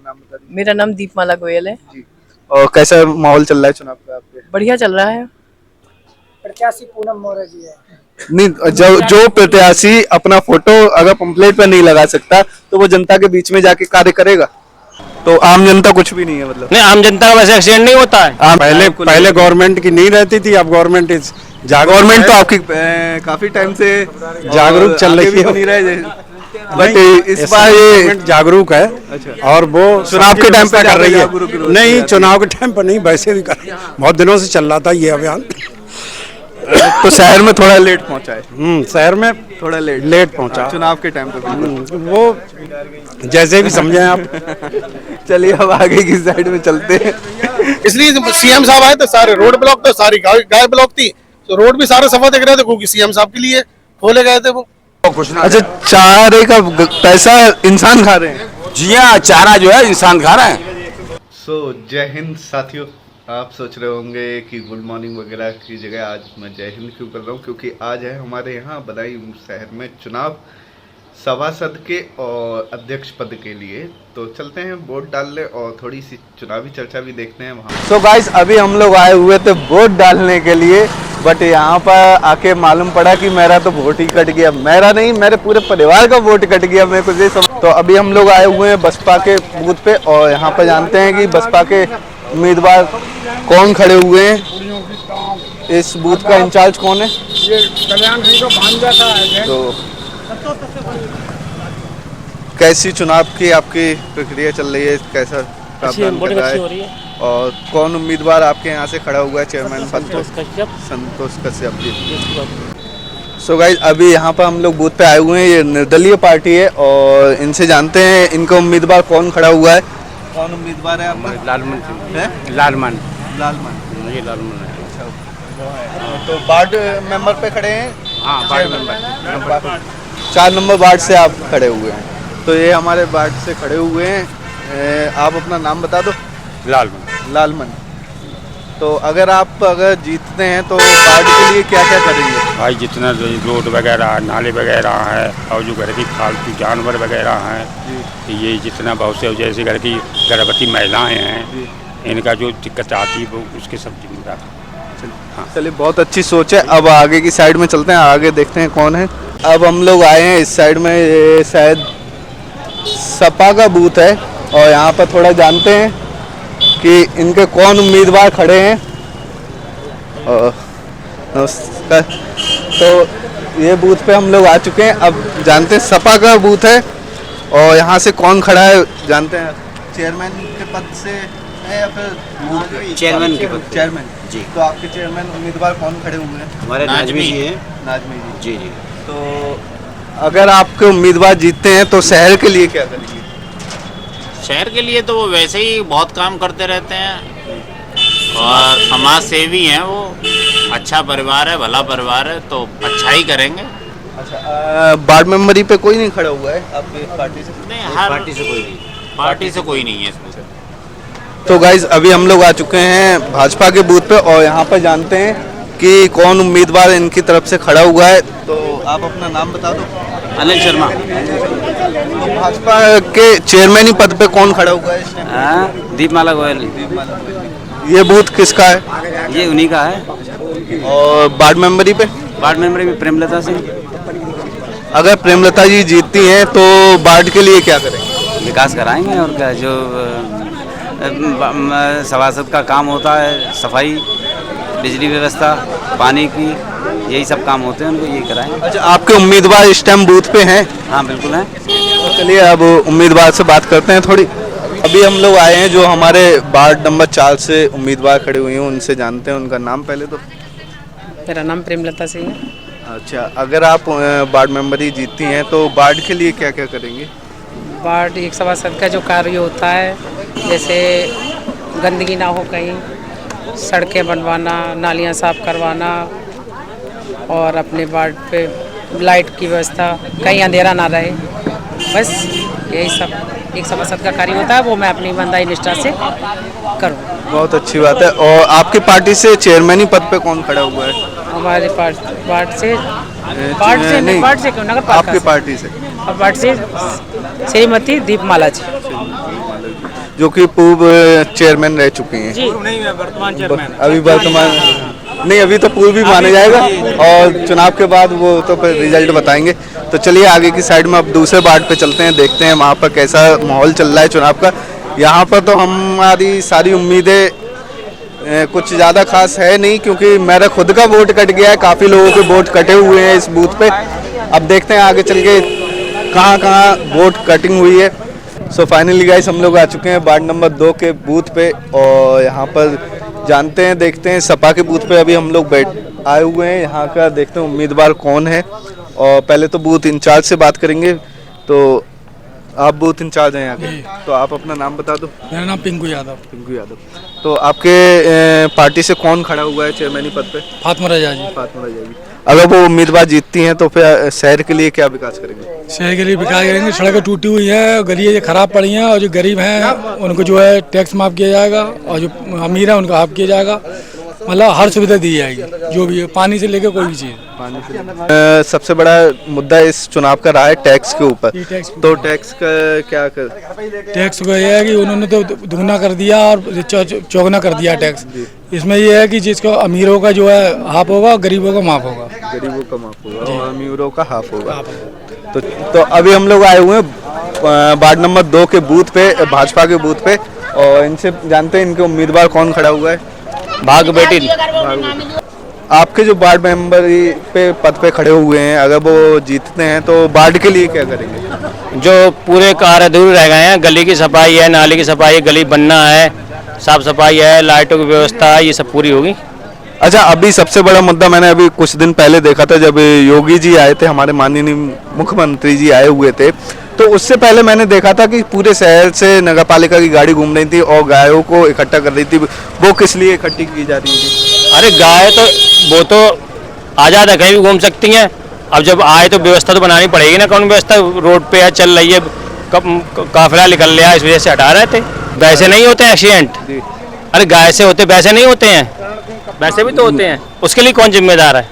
नाम बता दीजिए। मेरा नाम दीपमाला गोयल है जी। और कैसा माहौल चल रहा है चुनाव का आपके? बढ़िया चल रहा है। प्रत्याशी पूनम मौर्य जी है। नहीं, जो प्रत्याशी अपना फोटो अगर पंपलेट पर नहीं लगा सकता तो वो जनता के बीच में जाके कार्य करेगा। तो आम जनता कुछ भी नहीं है मतलब। नहीं, आम जनता का वैसे एक्सीडेंट नहीं होता है। पहले गवर्नमेंट की नहीं रहती थी, अब गवर्नमेंट गवर्नमेंट तो आपकी काफी टाइम से जागरूक चल रही है। बनी रहे बट इस बार ये जागरूक है। अच्छा। और वो चुनाव के टाइम पे कर रही जागरूक है। नहीं, चुनाव के टाइम पर नहीं, वैसे भी कर बहुत दिनों से चल रहा था ये अभियान। तो शहर में थोड़ा लेट पहुंचा है। शहर में थोड़ा लेट पहुंचा चुनाव के टाइम पे बिल्कुल। वो जैसे भी समझें आप। चलिए अब आगे की साइड में चलते हैं। इसलिए सीएम साहब आए तो सारे रोड ब्लॉक, तो सारी गाय ब्लॉक थी, तो रोड भी सारे सफा दिख रहे थे क्योंकि सीएम साहब के लिए खोले गए थे वो। अच्छा, चारे का पैसा इंसान खा रहे हैं? जी हाँ, चारा जो है इंसान खा रहा है। जय हिंद साथियों। आप सोच रहे होंगे कि गुड मॉर्निंग वगैरह की जगह आज मैं जय हिंद क्यों कर रहा हूँ, क्योंकि आज है हमारे यहाँ बदायूं शहर में चुनाव सभासद के और अध्यक्ष पद के लिए। तो चलते हैं वोट डालने और थोड़ी सी चुनावी चर्चा भी देखते हैं वहाँ। सो गाइस, अभी हम लोग आए हुए थे वोट डालने के लिए, बट यहाँ पर आके मालूम पड़ा कि मेरा तो वोट ही कट गया। मेरा नहीं, मेरे पूरे परिवार का वोट कट गया। मेरे को ये समझ। तो अभी हम लोग आए हुए हैं बसपा के बूथ पे और यहाँ पर जानते हैं कि बसपा के उम्मीदवार कौन खड़े हुए हैं। इस बूथ का इंचार्ज कौन है? ये कल्याण सिंह को भांजा था। तो कैसी चुनाव की आपकी प्रक्रिया चल रही है? कैसा प्रावधान कर रहा है? और कौन उम्मीदवार आपके यहाँ से खड़ा हुआ है चेयरमैन पद पे? संतोष कश्यप जी। सो गाइस, अभी यहाँ पर हम लोग बूथ पे आए हुए हैं। ये निर्दलीय पार्टी है और इनसे जानते हैं इनका उम्मीदवार कौन खड़ा हुआ है। कौन उम्मीदवार है आपका? लालमन है? लालमन लालमन। ये लालमन है। तो वार्ड मेंबर पे खड़े हैं? हाँ, वार्ड मेंबर 4 नंबर वार्ड से आप खड़े हुए हैं। तो ये हमारे वार्ड से खड़े हुए हैं। आप अपना नाम बता दो। लालमन। लालमन। तो अगर जीतते हैं तो वार्ड के लिए क्या क्या करेंगे? भाई जितना रोड वगैरह, नाले वगैरह है और जो घर की फालतू जानवर वगैरह हैं, ये जितना बहुत से जैसे घर की गर्भवती महिलाएं हैं, इनका जो दिक्कत आती है वो उसके सब जिम्मेदार। हाँ, चलिए, बहुत अच्छी सोच है। अब आगे की साइड में चलते हैं, आगे देखते हैं कौन है। अब हम लोग आए हैं इस साइड में, ये शायद सपा का बूथ है और यहाँ पर थोड़ा जानते हैं कि इनके कौन उम्मीदवार खड़े हैं। नमस्कार। तो ये बूथ पे हम लोग आ चुके हैं। अब जानते हैं सपा का बूथ है और यहाँ से कौन खड़ा है जानते हैं। चेयरमैन के पद से है या फिर चेयरमैन के पद? चेयरमैन जी। तो आपके चेयरमैन उम्मीदवार कौन खड़े हुए हैं? हमारे नाजमी जी हैं। नाजमी जी। जी। तो अगर आपके उम्मीदवार जीतते हैं तो शहर के लिए क्या करेंगे? शहर के लिए तो वो वैसे ही बहुत काम करते रहते हैं और समाज सेवी हैं वो। अच्छा परिवार है, भला परिवार है, तो अच्छा ही करेंगे। अच्छा, वार्ड मेंबरी पे कोई नहीं खड़ा हुआ है आपकी पार्टी से? नहीं, हर पार्टी से कोई नहीं। पार्टी से कोई नहीं है इसमें। तो गाइज, अभी हम लोग आ चुके हैं भाजपा के बूथ पे और यहाँ पर जानते हैं कि कौन उम्मीदवार इनकी तरफ से खड़ा हुआ है। तो आप अपना नाम बता दो। अनिल शर्मा। तो भाजपा के चेयरमैन ही पद पे कौन खड़ा हुआ है इस टाइम? दीपमाला गोयल। ये बूथ किसका है? ये उन्हीं का है। और वार्ड मेंबरी पे? वार्ड मेंबर भी प्रेमलता सिंह। अगर प्रेमलता जी जीतती हैं तो वार्ड के लिए क्या करेंगे? विकास कराएंगे और क्या, जो सभासद का काम होता है, सफाई, बिजली व्यवस्था, पानी की, यही सब काम होते हैं, उनको यही कराएंगे। अच्छा, आपके उम्मीदवार इस टाइम बूथ पे हैं? हाँ, बिल्कुल हैं। तो चलिए अब उम्मीदवार से बात करते हैं थोड़ी। अभी हम लोग आए हैं जो हमारे वार्ड नंबर 4 से उम्मीदवार खड़े हुए हैं, उनसे जानते हैं उनका नाम पहले तो। मेरा नाम प्रेमलता सिंह है। अच्छा, अगर आप वार्ड मेंबर ही जीतती हैं तो वार्ड के लिए क्या क्या करेंगे? वार्ड एक सभासद का जो कार्य होता है, जैसे गंदगी ना हो कहीं, सड़कें बनवाना, नालियाँ साफ करवाना और अपने वार्ड पे लाइट की व्यवस्था, कहीं अंधेरा ना रहे, बस यही सब एक सभासद का कार्य होता है। वो मैं अपनी ईमानदारी निष्ठा से करूँ। बहुत अच्छी बात है। और आपकी पार्टी से चेयरमैन ही पद पे कौन खड़ा हुआ है? हमारे वार्ड से नहीं, वार्ड से क्यों, नगर पालिका आपकी पार्टी से? वार्ड से श्रीमती दीपमाला जी। जो कि पूर्व चेयरमैन रह चुके हैं। वर्तमान चेयरमैन अभी वर्तमान नहीं, अभी तो पूर्व भी माना जाएगा और चुनाव के बाद वो तो फिर रिजल्ट बताएंगे। तो चलिए आगे की साइड में अब दूसरे वार्ड पे चलते हैं, देखते हैं वहाँ पर कैसा माहौल चल रहा है चुनाव का। यहाँ पर तो हमारी सारी उम्मीदें कुछ ज़्यादा खास है नहीं, क्योंकि मेरा खुद का वोट कट गया है, काफ़ी लोगों के वोट कटे हुए हैं इस बूथ पे। अब देखते हैं आगे चल के कहाँ कहाँ वोट कटिंग हुई है। सो फाइनली गाइस हम लोग आ चुके हैं वार्ड नंबर 2 के बूथ पे और यहाँ पर जानते हैं, देखते हैं सपा के बूथ पे अभी हम लोग आए हुए हैं। यहाँ का देखते हैं उम्मीदवार कौन है और पहले तो बूथ इंचार्ज से बात करेंगे। तो आप बूथ इंचार्ज हैं यहाँ के, तो आप अपना नाम बता दो। मेरा नाम पिंकू यादव। पिंकू यादव। तो आपके पार्टी से कौन खड़ा हुआ है चेयरमैनी पद पे? फातिमा रजा जी। फातिमा रजा जी। अगर वो उम्मीदवार जीतती हैं तो फिर शहर के लिए क्या विकास करेंगे? शहर के लिए विकास करेंगे, सड़कें टूटी हुई हैं, गलियाँ खराब पड़ी हैं, और जो गरीब हैं उनको जो है टैक्स माफ़ किया जाएगा, और जो अमीर है उनको हाफ किया जाएगा। मतलब हर सुविधा दी जाएगी, जो भी है, पानी से लेकर कोई भी चीज़। सबसे बड़ा मुद्दा इस चुनाव का रहा है टैक्स के ऊपर। तो टैक्स का क्या कर? टैक्स का यह है कि उन्होंने तो दुगना कर दिया और चौगुना कर दिया टैक्स। इसमें यह है कि जिसको अमीरों का जो है हाफ होगा, गरीबों का माफ होगा। गरीबों का माफ होगा और अमीरों का हाफ होगा। तो अभी हम लोग आए हुए हैं वार्ड नंबर 2 के बूथ पे, भाजपा के बूथ पे, और इनसे जानते हैं इनके उम्मीदवार कौन खड़ा हुआ है। भाग बेटी आपके जो वार्ड मेंबर पे पद पे खड़े हुए हैं, अगर वो जीतते हैं तो वार्ड के लिए क्या करेंगे? जो पूरे कार्य अधूरे रह गए हैं, गली की सफाई है, नाली की सफाई, गली बनना है, साफ सफाई है, लाइटों की व्यवस्था है, ये सब पूरी होगी। अच्छा, अभी सबसे बड़ा मुद्दा मैंने अभी कुछ दिन पहले देखा था, जब योगी जी आए थे, हमारे माननीय मुख्यमंत्री जी आए हुए थे, तो उससे पहले मैंने देखा था कि पूरे शहर से नगर पालिका की गाड़ी घूम रही थी और गायों को इकट्ठा कर रही थी। वो किस लिए इकट्ठी की जा रही थी? अरे गाय तो वो तो आज़ाद है, कहीं भी घूम सकती हैं। अब जब आए तो व्यवस्था तो बनानी पड़ेगी ना, कौन व्यवस्था रोड पे है, चल रही है, काफिला निकल लिया, इस वजह से हटा रहे थे। वैसे नहीं होते एक्सीडेंट, अरे गाय से होते, वैसे नहीं होते हैं, वैसे भी तो होते हैं। उसके लिए कौन जिम्मेदार है?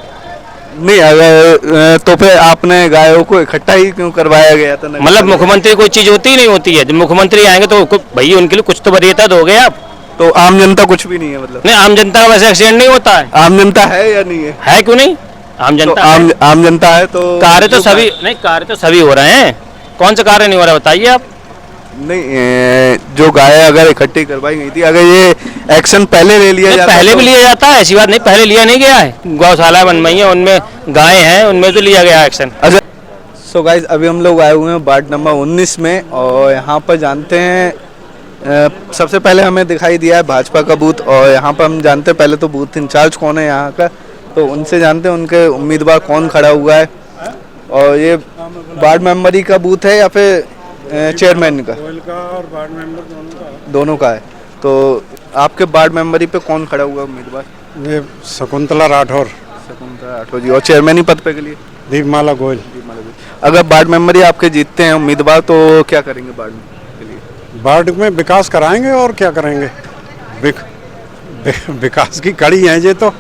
नहीं, अगर तो फिर आपने गायों को इकट्ठा ही क्यों करवाया गया था? मतलब मुख्यमंत्री कोई चीज होती ही नहीं होती है, जब मुख्यमंत्री आएंगे तो भाई उनके लिए कुछ तो वरीयता दोगे आप। तो आम जनता कुछ भी नहीं है? मतलब नहीं, आम जनता का वैसे एक्सीडेंट नहीं होता है। आम जनता है या नहीं है? है क्यों नहीं? आम जनता तो आम जनता है तो कार्य तो सभी नहीं, कार्य तो सभी हो रहे हैं। कौन सा कार्य नहीं हो रहा बताइए आप? नहीं, जो गाय अगर इकट्ठी करवाई गई थी, अगर ये एक्शन पहले ले लिया जाता, पहले भी लिया जाता है, ऐसी बात नहीं, पहले लिया नहीं गया है। गौशाला बन रही है, उनमें गाय हैं, उनमें तो लिया गया एक्शन। अच्छा, सो गाइस अभी हम लोग आए हुए हैं वार्ड नंबर 19 में और यहाँ पर जानते हैं सबसे पहले हमें दिखाई दिया है भाजपा का बूथ, और यहाँ पर हम जानते हैं पहले तो बूथ इंचार्ज कौन है यहाँ का, तो उनसे जानते हैं उनके उम्मीदवार कौन खड़ा हुआ है। और ये वार्ड मेंबरी का बूथ है या फिर चेयरमैन का? और वार्ड मेंबर दोनों का है। तो आपके वार्ड मेंबरी पे कौन खड़ा हुआ उम्मीदवार? ये शकुंतला राठौर। शकुंतला राठौर जी। और चेयरमैनी पद पे के लिए? दीपमाला गोयल। अगर वार्ड मेंबरी आपके जीतते हैं उम्मीदवार तो क्या करेंगे वार्ड के लिए? वार्ड में विकास कराएंगे और क्या करेंगे, विकास की कड़ी है ये तो।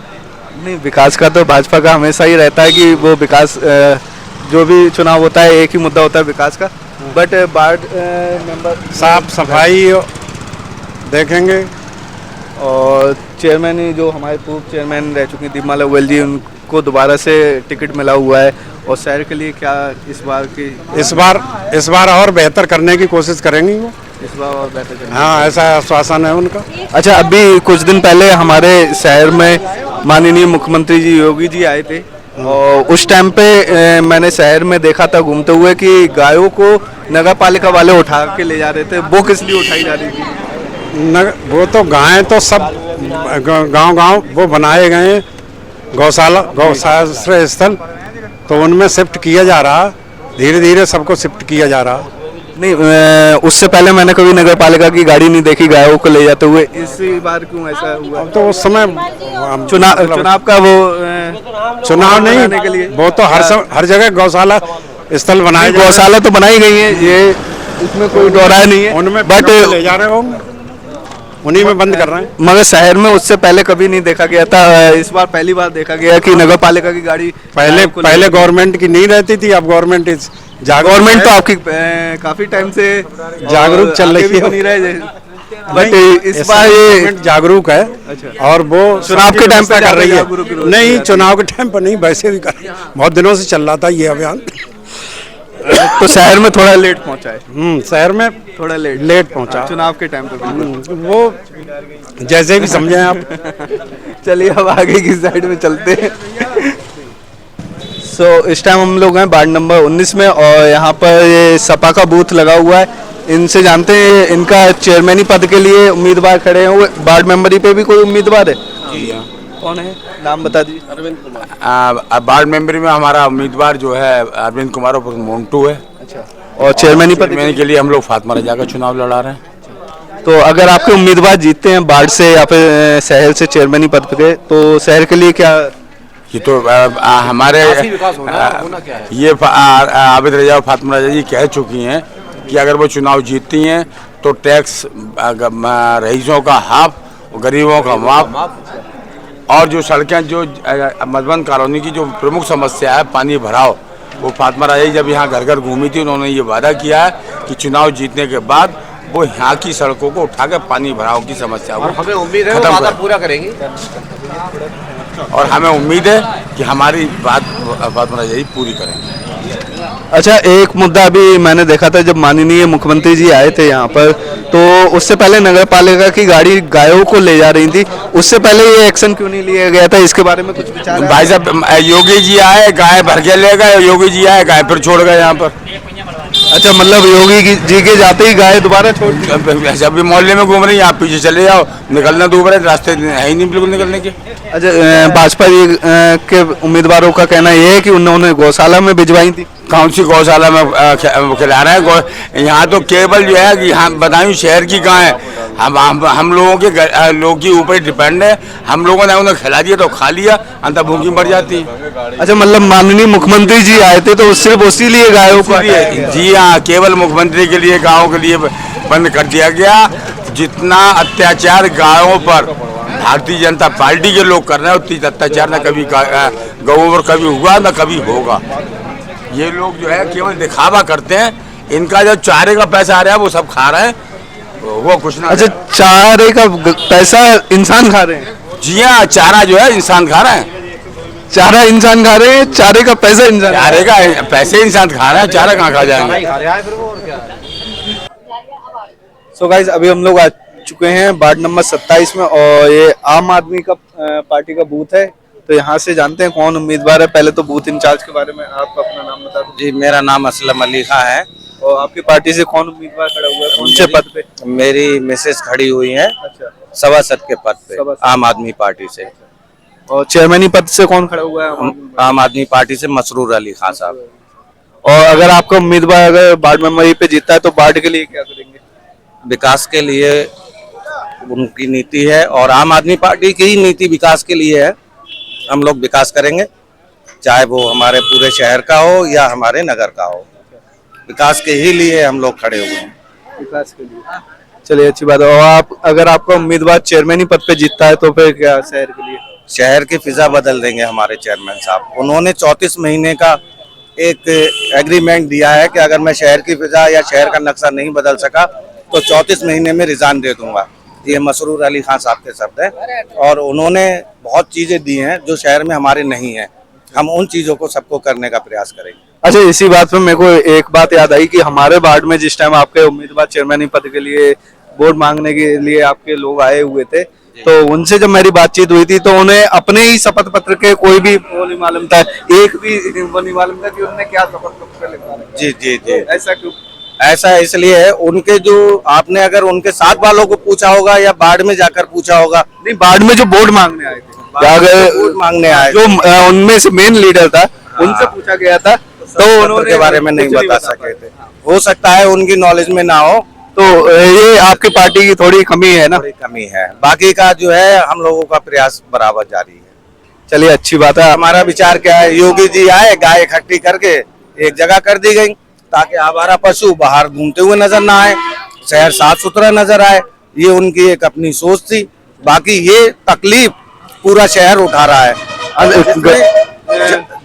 नहीं, विकास का तो भाजपा का हमेशा ही रहता है कि वो विकास, जो भी चुनाव होता है एक ही मुद्दा होता है विकास का, बट वार्ड मेंबर साफ सफाई देखेंगे। और चेयरमैन जो हमारे पूर्व चेयरमैन रह चुकी दीपमाला गोयल जी, उनको दोबारा से टिकट मिला हुआ है, और शहर के लिए क्या इस बार और बेहतर करने की कोशिश करेंगी वो। इस बार और बेहतर करेंगे। हाँ, ऐसा आश्वासन है उनका। अच्छा, अभी कुछ दिन पहले हमारे शहर में माननीय मुख्यमंत्री जी योगी जी आए थे, और उस टाइम पे मैंने शहर में देखा था घूमते हुए कि गायों को नगर पालिका वाले उठा के ले जा रहे थे। वो किस लिए उठाई जा रही थी? वो तो गायें तो सब गांव वो बनाए गए हैं, गौशाला स्थल, तो उनमें शिफ्ट किया जा रहा, धीरे धीरे सबको शिफ्ट किया जा रहा। नहीं, उससे पहले मैंने कभी नगर पालिका की गाड़ी नहीं देखी गायों को ले जाते हुए। इस बार क्यों ऐसा हुआ? तो उस समय चुनाव का वो चुनाव नहीं के लिए वो तो हर जगह गौशाला स्थल बनाए, गौशाला तो बनाई गई है, ये इसमें कोई दोहराया नहीं है, उनमें बट ले जा रहे होंगे, उन्हीं में बंद कर रहे हैं। मगर शहर में उससे पहले कभी नहीं देखा गया था, इस बार पहली बार देखा गया कि नगर पालिका की गाड़ी पहले गवर्नमेंट की नहीं रहती थी, अब गवर्नमेंट तो आपकी काफी टाइम से जागरूक चल रही है। बट इस बार ये गवर्नमेंट जागरूक है। अच्छा। और वो चुनाव के टाइम पे कर रही है। जागरूक रोज नहीं, जाती चुनाव के टाइम पर नहीं, वैसे भी कर बहुत दिनों से चल रहा था ये अभियान। तो शहर में थोड़ा लेट पहुंचा है, शहर में थोड़ा लेट पहुंचा। चुनाव के टाइम पे बिल्कुल। वो जैसे भी समझें आप। चलिए अब आगे की साइड में चलते हैं। इस टाइम हम लोग हैं वार्ड नंबर 19 में और यहाँ पर ये सपा का बूथ लगा हुआ है। इनसे जानते हैं इनका चेयरमैनी पद के लिए उम्मीदवार खड़े हैं। वार्ड मेंबरी पे भी कोई उम्मीदवार है? जी हाँ। कौन है, नाम बता दीजिए। अरविंद कुमार। वार्ड मेंबर में हमारा उम्मीदवार जो है अरविंद कुमार और मोन्टू है। अच्छा। और चेयरमैनी पद के लिए हम लोग फातिमा रजा का चुनाव लड़ा रहे हैं। तो अगर आपके उम्मीदवार जीतते हैं वार्ड से या फिर शहर से चेयरमैनी पद पे, तो शहर के लिए क्या? ये तो हमारे ये आबिद रजा और फातिमा रजा जी कह चुकी हैं कि अगर वो चुनाव जीतती हैं तो टैक्स रईसों का हाफ, गरीबों का माफ, और जो सड़कें जो मधुबन कॉलोनी की जो प्रमुख समस्या है पानी भराव, वो फातिमा रजा जी जब यहाँ घर घर घूमी थी उन्होंने ये वादा किया है कि चुनाव जीतने के बाद वो यहाँ की सड़कों को उठाकर पानी भराव की समस्या को हमें उम्मीद है वो वादा पूरा करेंगी। और हमें उम्मीद है कि हमारी बात फातिमा रजा जी पूरी करेंगे। अच्छा, एक मुद्दा अभी मैंने देखा था जब माननीय मुख्यमंत्री जी आए थे यहाँ पर, तो उससे पहले नगर पालिका की गाड़ी गायों को ले जा रही थी, उससे पहले ये एक्शन क्यों नहीं लिया गया था? इसके बारे में कुछ विचार है? भाई साहब, योगी जी आए गाय भर के ले गए, योगी जी आए गाय फिर छोड़ गए यहाँ पर। अच्छा, मतलब योगी जी के जाते ही गाय दोबारा छोड़ दी? जब भी मोहल्ले में घूम रही हैं, आप पीछे चले जाओ, निकलना दूर है, रास्ते है ही नहीं बिल्कुल निकलने के। अच्छा, भाजपा जी के उम्मीदवारों का कहना यह है कि उन्होंने गौशाला में भिजवाई थी। कौन सी गौशाला में खिला रहे हैं? यहाँ तो केवल जो है कि हम बताऊँ शहर की कहाँ है, हम लोगों के लोग के ऊपर डिपेंड है। हम लोगों ने उन्हें खिला दिया तो खा लिया, अंदर भूखी मर जाती है। अच्छा, मतलब माननीय मुख्यमंत्री जी आए थे तो सिर्फ उसी लिए गायों को? जी हाँ, केवल मुख्यमंत्री के लिए गाँव के लिए बंद कर दिया गया। जितना अत्याचार गायों पर भारतीय जनता पार्टी के लोग कर रहे हैं उतनी अत्याचार न कभी गौों पर कभी हुआ न कभी होगा। ये लोग जो है केवल दिखावा करते हैं। इनका जो चारे का पैसा आ रहा है वो सब खा रहे हैं, वो कुछ ना। अच्छा, चारे का पैसा इंसान खा रहे हैं? जी हाँ, चारा जो है इंसान खा रहे हैं। चारा इंसान खा रहे हैं, चारे का पैसा इंसान? चारे का पैसे इंसान खा रहे हैं, चारा कहाँ खा जाएंगे? सो गाइस, अभी हम लोग आ चुके हैं वार्ड नंबर 27 में और ये आम आदमी का पार्टी का बूथ है। तो यहाँ से जानते हैं कौन उम्मीदवार है। पहले तो बूथ इंचार्ज के बारे में आप अपना नाम बता दो। जी, मेरा नाम असलम अली खां है। और आपकी पार्टी से कौन उम्मीदवार खड़ा हुआ है, कौन से पद पे? मेरी मिसेस खड़ी हुई हैं अच्छा, सभासद के पद पे, सभासद। आम आदमी पार्टी से। और चेयरमैनी पद से कौन खड़ा हुआ है? आम आदमी पार्टी से मसरूर अली खां साहब। और अगर आपका उम्मीदवार अगर वार्ड मेंबर पे जीतता है तो वार्ड के लिए क्या करेंगे? विकास के लिए उनकी नीति है और आम आदमी पार्टी की ही नीति विकास के लिए है। हम लोग विकास करेंगे, चाहे वो हमारे पूरे शहर का हो या हमारे नगर का हो। विकास के ही लिए हम लोग खड़े हुए हैं। विकास के लिए। चलिए, अच्छी बात है। और आप अगर आपका उम्मीदवार चेयरमैनी पद पे जीतता है तो फिर क्या शहर के लिए? शहर की फिजा बदल देंगे हमारे चेयरमैन साहब। उन्होंने 34 महीने का एक एग्रीमेंट दिया है कि अगर मैं शहर की फिजा या शहर का नक्शा नहीं बदल सका तो 34 महीने में रिजाइन दे दूंगा। ये मसरूर अली खां साहब के शब्द हैं और उन्होंने बहुत चीजें दी हैं जो शहर में हमारे नहीं है। हम उन चीजों को सबको करने का प्रयास करेंगे। अच्छा, इसी बात पे मेरे को एक बात याद आई कि हमारे वार्ड में जिस टाइम आपके उम्मीदवार चेयरमैनी पद के लिए वोट मांगने के लिए आपके लोग आए हुए थे, तो उनसे जब मेरी बातचीत हुई थी तो उन्हें अपने ही शपथ पत्र के कोई भी वो नहीं मालूम था, एक भी वो नहीं मालूम था कि उन्होंने क्या शपथ पत्र लिखा है। जी जी जी, ऐसा क्यों? ऐसा इसलिए है, उनके जो आपने अगर उनके साथ वालों को पूछा होगा या बाढ़ में जाकर पूछा होगा। नहीं, बाढ़ में जो वोट मांगने आए थे, अगर वोट मांगने आए जो उनमें से मेन लीडर था उनसे पूछा गया था तो उन्होंने के बारे में नहीं बता सके थे। हो सकता है उनकी नॉलेज में ना हो, तो ये आपकी पार्टी की थोड़ी कमी है ना? थोड़ी कमी है। बाकी का जो है हम लोगों का प्रयास बराबर जारी है। चलिए, अच्छी बात है। हमारा विचार क्या है, योगी जी आए, गाय इकट्ठी करके एक जगह कर दी गई ताकि आवारा पशु बाहर घूमते हुए नजर ना आए, शहर साफ सुथरा नजर आए। ये उनकी एक अपनी सोच थी। बाकी ये तकलीफ पूरा शहर उठा रहा है,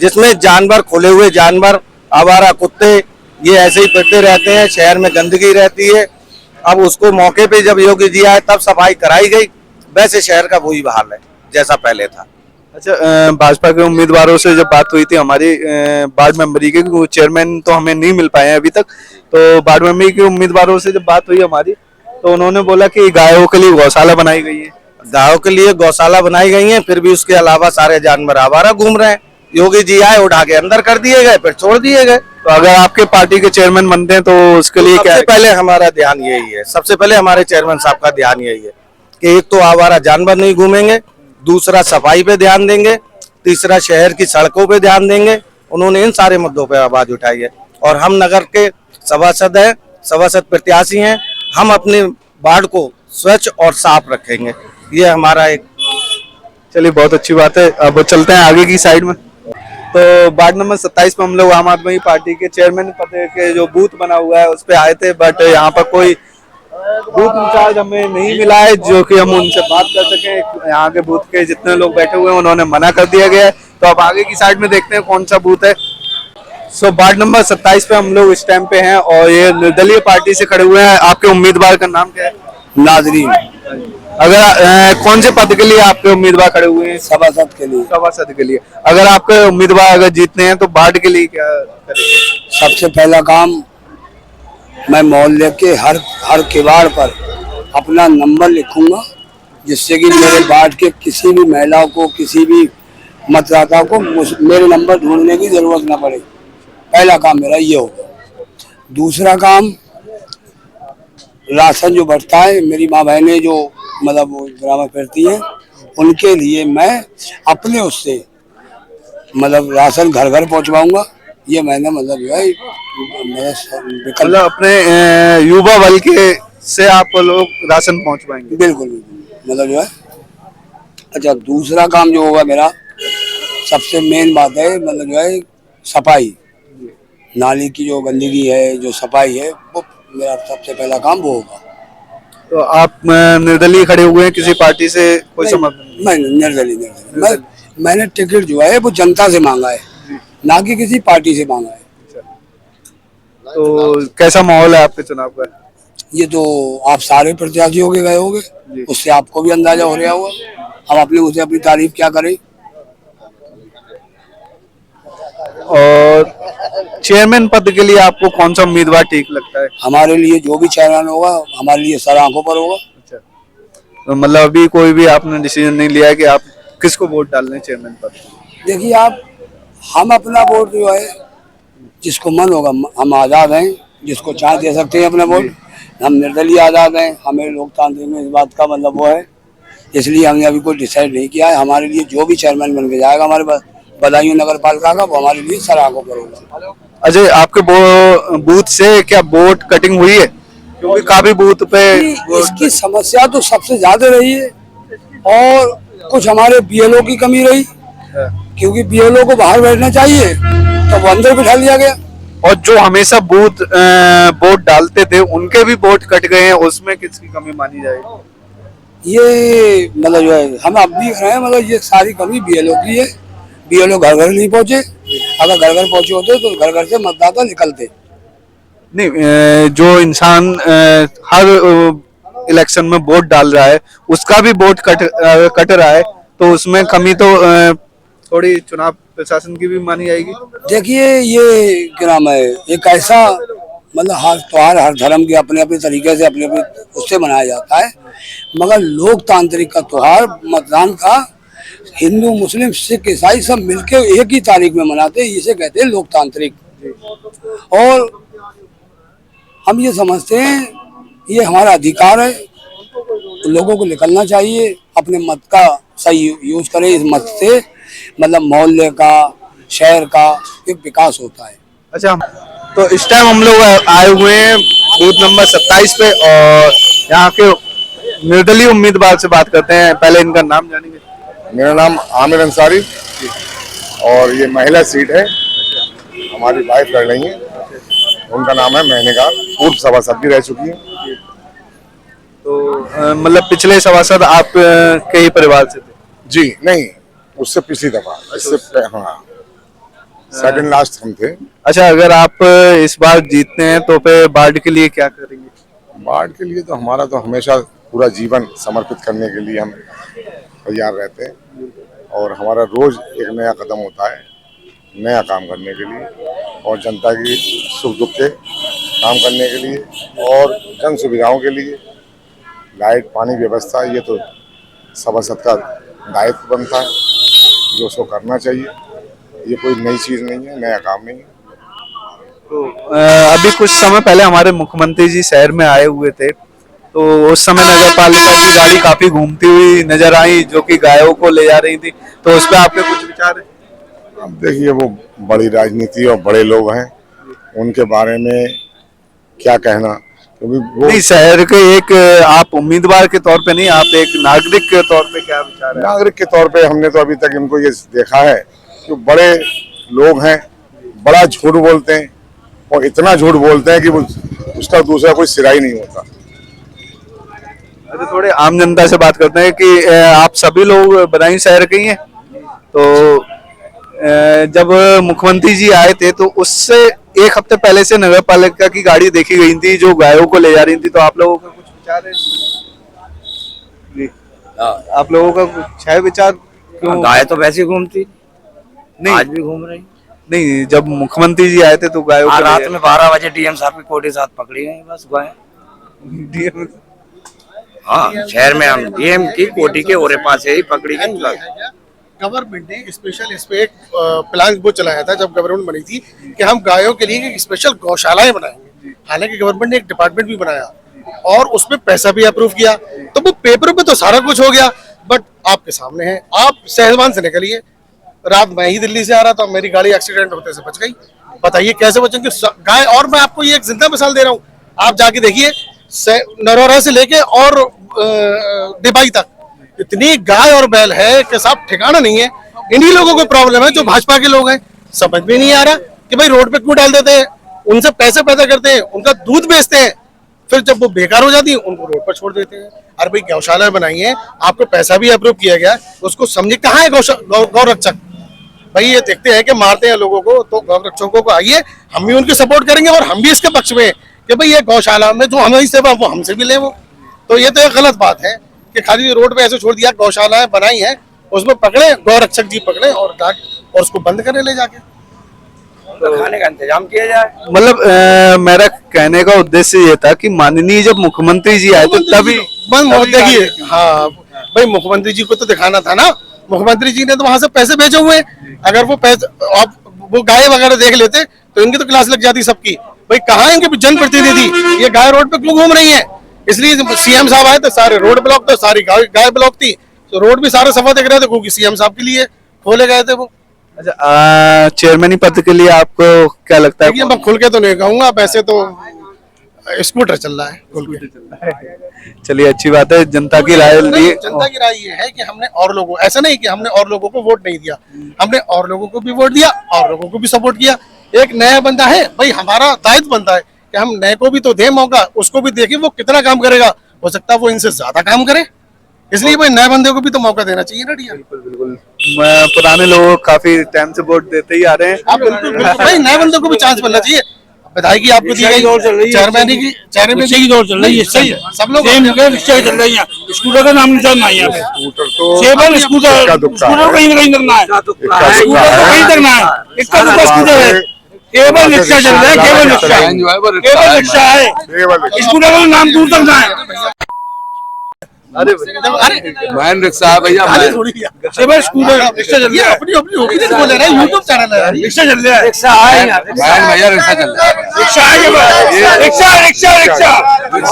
जिसमें जानवर, खुले हुए जानवर, आवारा कुत्ते, ये ऐसे ही फिरते रहते हैं। शहर में गंदगी रहती है अब उसको मौके पे जब योगी जी आए तब सफाई कराई गई, वैसे शहर का वही हाल है जैसा पहले था। अच्छा, भाजपा के उम्मीदवारों से जब बात हुई थी हमारी वार्ड मेंबरी के, क्योंकि चेयरमैन तो हमें नहीं मिल पाए हैं अभी तक, तो वार्ड मेंबरी के उम्मीदवारों से जब बात हुई हमारी तो उन्होंने बोला कि गायों के लिए गौशाला बनाई गई है। गायों के लिए गौशाला बनाई गई है, फिर भी उसके अलावा सारे जानवर आवारा घूम रहे हैं। योगी जी आए, उठा के अंदर कर दिए गए, फिर छोड़ दिए गए। तो अगर आपके पार्टी के चेयरमैन बनते हैं तो उसके लिए क्या सबसे पहले हमारा ध्यान यही है, सबसे पहले हमारे चेयरमैन साहब का ध्यान यही है कि एक तो आवारा जानवर नहीं घूमेंगे, दूसरा सफाई पे ध्यान देंगे, तीसरा शहर की सड़कों पे ध्यान देंगे। उन्होंने इन सारे मुद्दों पे आवाज उठाई है और हम नगर के सभासद हैं, सभासद प्रत्याशी हैं। हम अपने वार्ड को स्वच्छ और साफ रखेंगे, ये हमारा एक। चलिए, बहुत अच्छी बात है। अब चलते हैं आगे की साइड में। तो वार्ड नंबर 27 में हम लोग आम आदमी पार्टी के चेयरमैन पद के जो बूथ बना हुआ है उस पे आए थे, बट यहाँ पर कोई बूथ इंचार्ज हमें नहीं मिला है जो कि हम उनसे बात कर सकें। यहाँ के बूथ के जितने लोग बैठे हुए हैं उन्होंने मना कर दिया गया है। तो अब आगे की साइड में देखते हैं कौन सा बूथ है। सो वार्ड नंबर 27 पे हम लोग इस टाइम पे हैं और ये निर्दलीय पार्टी से खड़े हुए हैं। आपके उम्मीदवार का नाम क्या है? नाजरीन। अगर कौन से पद के लिए आपके उम्मीदवार खड़े हुए हैं? सभासद के लिए। सभासद के लिए। अगर आपके उम्मीदवार अगर जीतने हैं तो वार्ड के लिए क्या करेंगे? सबसे पहला काम, मैं मोहल्ले के हर किवाड़ पर अपना नंबर लिखूंगा, जिससे कि मेरे वार्ड के किसी भी महिला को, किसी भी मतदाता को मेरे नंबर ढूंढने की जरूरत न पड़े। पहला काम मेरा ये होगा। दूसरा काम, राशन जो बढ़ता है, मेरी माँ बहनें जो मतलब ग्राम फिरती हैं, उनके लिए मैं अपने उससे मतलब राशन घर घर पहुंचवाऊंगा। ये मैंने मतलब जो है मतलब अपने युवा बल के से आप लोग राशन पहुंचवाएंगे? बिल्कुल बिल्कुल, मतलब जो है। अच्छा, दूसरा काम जो होगा मेरा, सबसे मेन बात है मतलब जो है सफाई। नाली की जो गंदगी है, जो सफाई है, वो मेरा सबसे पहला काम वो होगा। तो आप निर्दलीय खड़े हुए हैं, किसी पार्टी से कोई समर्थन? मैं निर्दलीय। मैंने टिकट जो है वो जनता से मांगा है, ना कि किसी पार्टी से मांगा है। तो कैसा माहौल है आपके चुनाव का? ये तो आप सारे प्रत्याशियों के गए होंगे, उससे आपको भी अंदाजा हो रहा होगा। हम अपने उसे अपनी तारीफ क्या करें। और चेयरमैन पद के लिए आपको कौन सा उम्मीदवार ठीक लगता है? हमारे लिए जो भी चेयरमैन होगा हमारे लिए सर आंखों पर होगा। अच्छा, तो मतलब अभी कोई भी आपने डिसीजन नहीं लिया है कि आप किसको वोट डालने चेयरमैन पद? देखिए आप, हम अपना वोट जो है जिसको मन होगा, हम आज़ाद हैं, जिसको चाहे दे सकते हैं अपना वोट। हम निर्दलीय आज़ाद हैं, हमें लोकतांत्रिक में इस बात का मतलब वो है, इसलिए हमने अभी कोई डिसाइड नहीं किया है। हमारे लिए जो भी चेयरमैन बन के जाएगा हमारे बदायूं नगर पालिका का, वो हमारे लिए सर आंखों पर होगा। अजय, आपके बूथ से क्या वोट कटिंग हुई है? क्योंकि काफी बूथ पे इसकी समस्या तो सबसे ज्यादा रही है और कुछ हमारे बीएलओ की कमी रही, क्योंकि बीएलओ को बाहर बैठना चाहिए तो वो अंदर बिठा लिया गया। और जो हमेशा वोट डालते थे उनके भी वोट कट गए हैं, उसमें किसकी कमी मानी जाएगी? ये मतलब जो है हम अब भी रहे हैं, मतलब ये सारी कमी बीएलओ की है। बीएलओ घर घर नहीं पहुंचे, अगर घर घर पहुंचे होते तो घर घर से मतदाता निकलते नहीं। जो इंसान हर इलेक्शन में वोट डाल रहा है उसका भी वोट कट रहा है, तो उसमें कमी तो थोड़ी चुनाव प्रशासन की भी मानी जाएगी। देखिए, ये क्या नाम है, एक ऐसा मतलब हर त्योहार हर धर्म के अपने अपने तरीके से अपने अपने उससे मनाया जाता है, मगर लोकतांत्रिक का त्योहार मतदान का हिंदू मुस्लिम सिख ईसाई सब मिलके एक ही तारीख में मनाते हैं, इसे कहते हैं लोकतांत्रिक। और हम ये समझते हैं ये हमारा अधिकार है, लोगों को निकलना चाहिए, अपने मत का सही यूज करें। इस मत से मतलब मोहल्ले का, शहर का एक विकास होता है। अच्छा, तो इस टाइम हम लोग आए हुए हैं बूथ नंबर 27 पे और यहाँ के निर्दलीय उम्मीदवार से बात करते हैं। पहले इनका नाम जानेंगे। मेरा नाम आमिर अंसारी और ये महिला सीट है, हमारी वाइफ लड़ रही है, उनका नाम है महनेगा, पूर्व सभासद भी रह चुकी है। तो मतलब पिछले सभासद आप के ही परिवार से थे? जी नहीं, उससे पिछली दफा, इससे हाँ सेकंड लास्ट हम थे। अच्छा, अगर आप इस बार जीतते हैं तो फिर वार्ड के लिए क्या करेंगे? बाढ़ के लिए तो हमारा तो हमेशा पूरा जीवन समर्पित करने के लिए हम तैयार रहते हैं और हमारा रोज एक नया कदम होता है नया काम करने के लिए और जनता की सुख दुख के काम करने के लिए और जन सुविधाओं के लिए। लाइट पानी व्यवस्था ये तो सभासद का दायित्व बनता है जो उसको करना चाहिए। ये कोई नई चीज़ नहीं है, नया काम नहीं है। तो अभी कुछ समय पहले हमारे मुख्यमंत्री जी शहर में आए हुए थे, तो उस समय नगर पालिका की गाड़ी काफी घूमती हुई नजर आई जो कि गायों को ले जा रही थी, तो उस पर आपके कुछ विचार है? अब देखिए वो बड़ी राजनीति और बड़े लोग हैं, उनके बारे में क्या कहना, क्योंकि वो नहीं, शहर के एक आप उम्मीदवार के तौर पे नहीं, आप एक नागरिक के तौर पे क्या विचार है? नागरिक के तौर पे हमने तो अभी तक इनको ये देखा है कि बड़े लोग हैं, बड़ा झूठ बोलते हैं और इतना झूठ बोलते हैं कि उसका दूसरा कोई सिरा ही नहीं होता। अरे थोड़े आम जनता से बात करते हैं कि आप सभी लोग बदायूं शहर के ही हैं, तो जब मुख्यमंत्री जी आए थे तो उससे एक हफ्ते पहले से नगर पालिका की गाड़ी देखी गई थी जो गायों को ले जा रही थी, तो आप लोगों का कुछ विचार है जी? आप लोगों का कुछ है विचार? क्यों गाय तो वैसे ही घूमती, नहीं आज भी घूम रही। नहीं, जब मुख्यमंत्री जी आए थे तो गायों को रात में 12 बजे डीएम साहब की कोटी साथ पकड़ी गई बस गाय। डीएम हाँ, शहर में हम डीएम की कोटी के ओरे पास ही पकड़ी गई। गवर्नमेंट ने स्पेशल इस पे एक प्लान वो चलाया था जब गवर्नमेंट बनी थी कि हम गायों के लिए एक स्पेशल गौशालाएं बनाएंगे। हालांकि गवर्नमेंट ने एक डिपार्टमेंट भी बनाया और उसमें पैसा भी अप्रूव किया, तो वो पेपर पे तो सारा कुछ हो गया, बट आपके सामने है। आप सहजवान से निकलिए, रात मैं ही दिल्ली से आ रहा था, मेरी गाड़ी एक्सीडेंट होते से बच गई। बताइए कैसे बचेंगे गाय? और मैं आपको ये एक जिंदा मिसाल दे रहा हूँ, आप जाके देखिए नरोरा से लेके और डिबाई तक इतनी गाय और बैल है कि साहब ठिकाना नहीं है। इन्हीं लोगों को प्रॉब्लम है जो भाजपा के लोग हैं, समझ में नहीं आ रहा कि भाई रोड पे क्यों डाल देते हैं, उनसे पैसे पैदा करते हैं, उनका दूध बेचते हैं, फिर जब वो बेकार हो जाती है उनको रोड पर छोड़ देते हैं। अरे भाई गौशाला बनाई है, आपको पैसा भी अप्रूव किया गया, उसको समझे कहाँ है गौरक्षक? भाई ये देखते हैं कि मारते हैं लोगों को, तो गौरक्षकों को आइए, हम भी उनकी सपोर्ट करेंगे और हम भी इसके पक्ष में कि भाई ये गौशाला में जो हमें सेवा वो हमसे भी ले। वो तो ये तो एक गलत बात है कि खाली रोड पे ऐसे छोड़ दिया। गौशालाएं बनाई है, उसमें पकड़े गौरक्षक जी पकड़े और उसको बंद करें ले जाके, तो खाने का इंतजाम किया जाए। मतलब मेरा कहने का उद्देश्य ये था कि माननीय जब मुख्यमंत्री जी आए थे तभी देखिए, हाँ भाई मुख्यमंत्री जी को तो दिखाना था ना, मुख्यमंत्री जी ने तो वहां से पैसे भेजे हुए हैं। अगर वो पैसे आप वो गाय वगैरह देख लेते तो इनकी तो क्लास लग जाती सबकी। भाई कहाँ है इनके जनप्रतिनिधि? ये गाय रोड पे क्यों घूम रही है? इसलिए सीएम साहब आए तो सारे रोड ब्लॉक, तो सारी गाय ब्लॉक थी, तो रोड भी सारे सफा दिख रहे थे क्योंकि सीएम साहब के लिए खोले गए थे वो। अच्छा, चेयरमैन पद के लिए आपको क्या लगता है? मैं खुल के तो नहीं कहूंगा, वैसे तो स्कूटर चल रहा है। चलिए अच्छी बात है, जनता की राय लिए। जनता की राय ये है कि हमने और लोगों, ऐसा नहीं कि हमने और लोगों को वोट नहीं दिया, हमने और लोगों को भी वोट दिया और लोगों को भी सपोर्ट किया। एक नया बंदा है, भाई हमारा दायित्व बनता है कि हम नए को भी तो दे मौका, उसको भी देखें वो कितना काम करेगा, हो सकता है वो इनसे ज्यादा काम करे, इसलिए भाई नए बंदे को भी तो मौका देना चाहिए ना। बिल्कुल, पुराने लोग काफी टाइम से वोट देते ही आ रहे हैं। बिल्कुल भाई नए बंदे को भी चांस मिलना चाहिए। विधायक की आपको दी गई, चेयरमैन की दौर चल रही है, सही है, सब लोग रिक्शा चल रही है, स्कूटर का नाम निशान नहीं है। स्कूटर स्कूटर कहीं कहीं करना है, स्कूटर कहीं करना है, इक्का दुक्का स्कूटर है, केवल रिक्शा चल रहा है, केवल रिक्शा है, स्कूटर का नाम दूर तक ना है। अरे वैन रिक्शा है भैया, केवल स्कूटर रिक्शा चल रहा है, अपनी अपनी ओपिनियन बोल रहा है, यूट्यूब चैनल है, रिक्शा चल रहा है, रिक्शा है वैन भैया रिक्शा चल रहा है, रिक्शा है, रिक्शा रिक्शा रिक्शा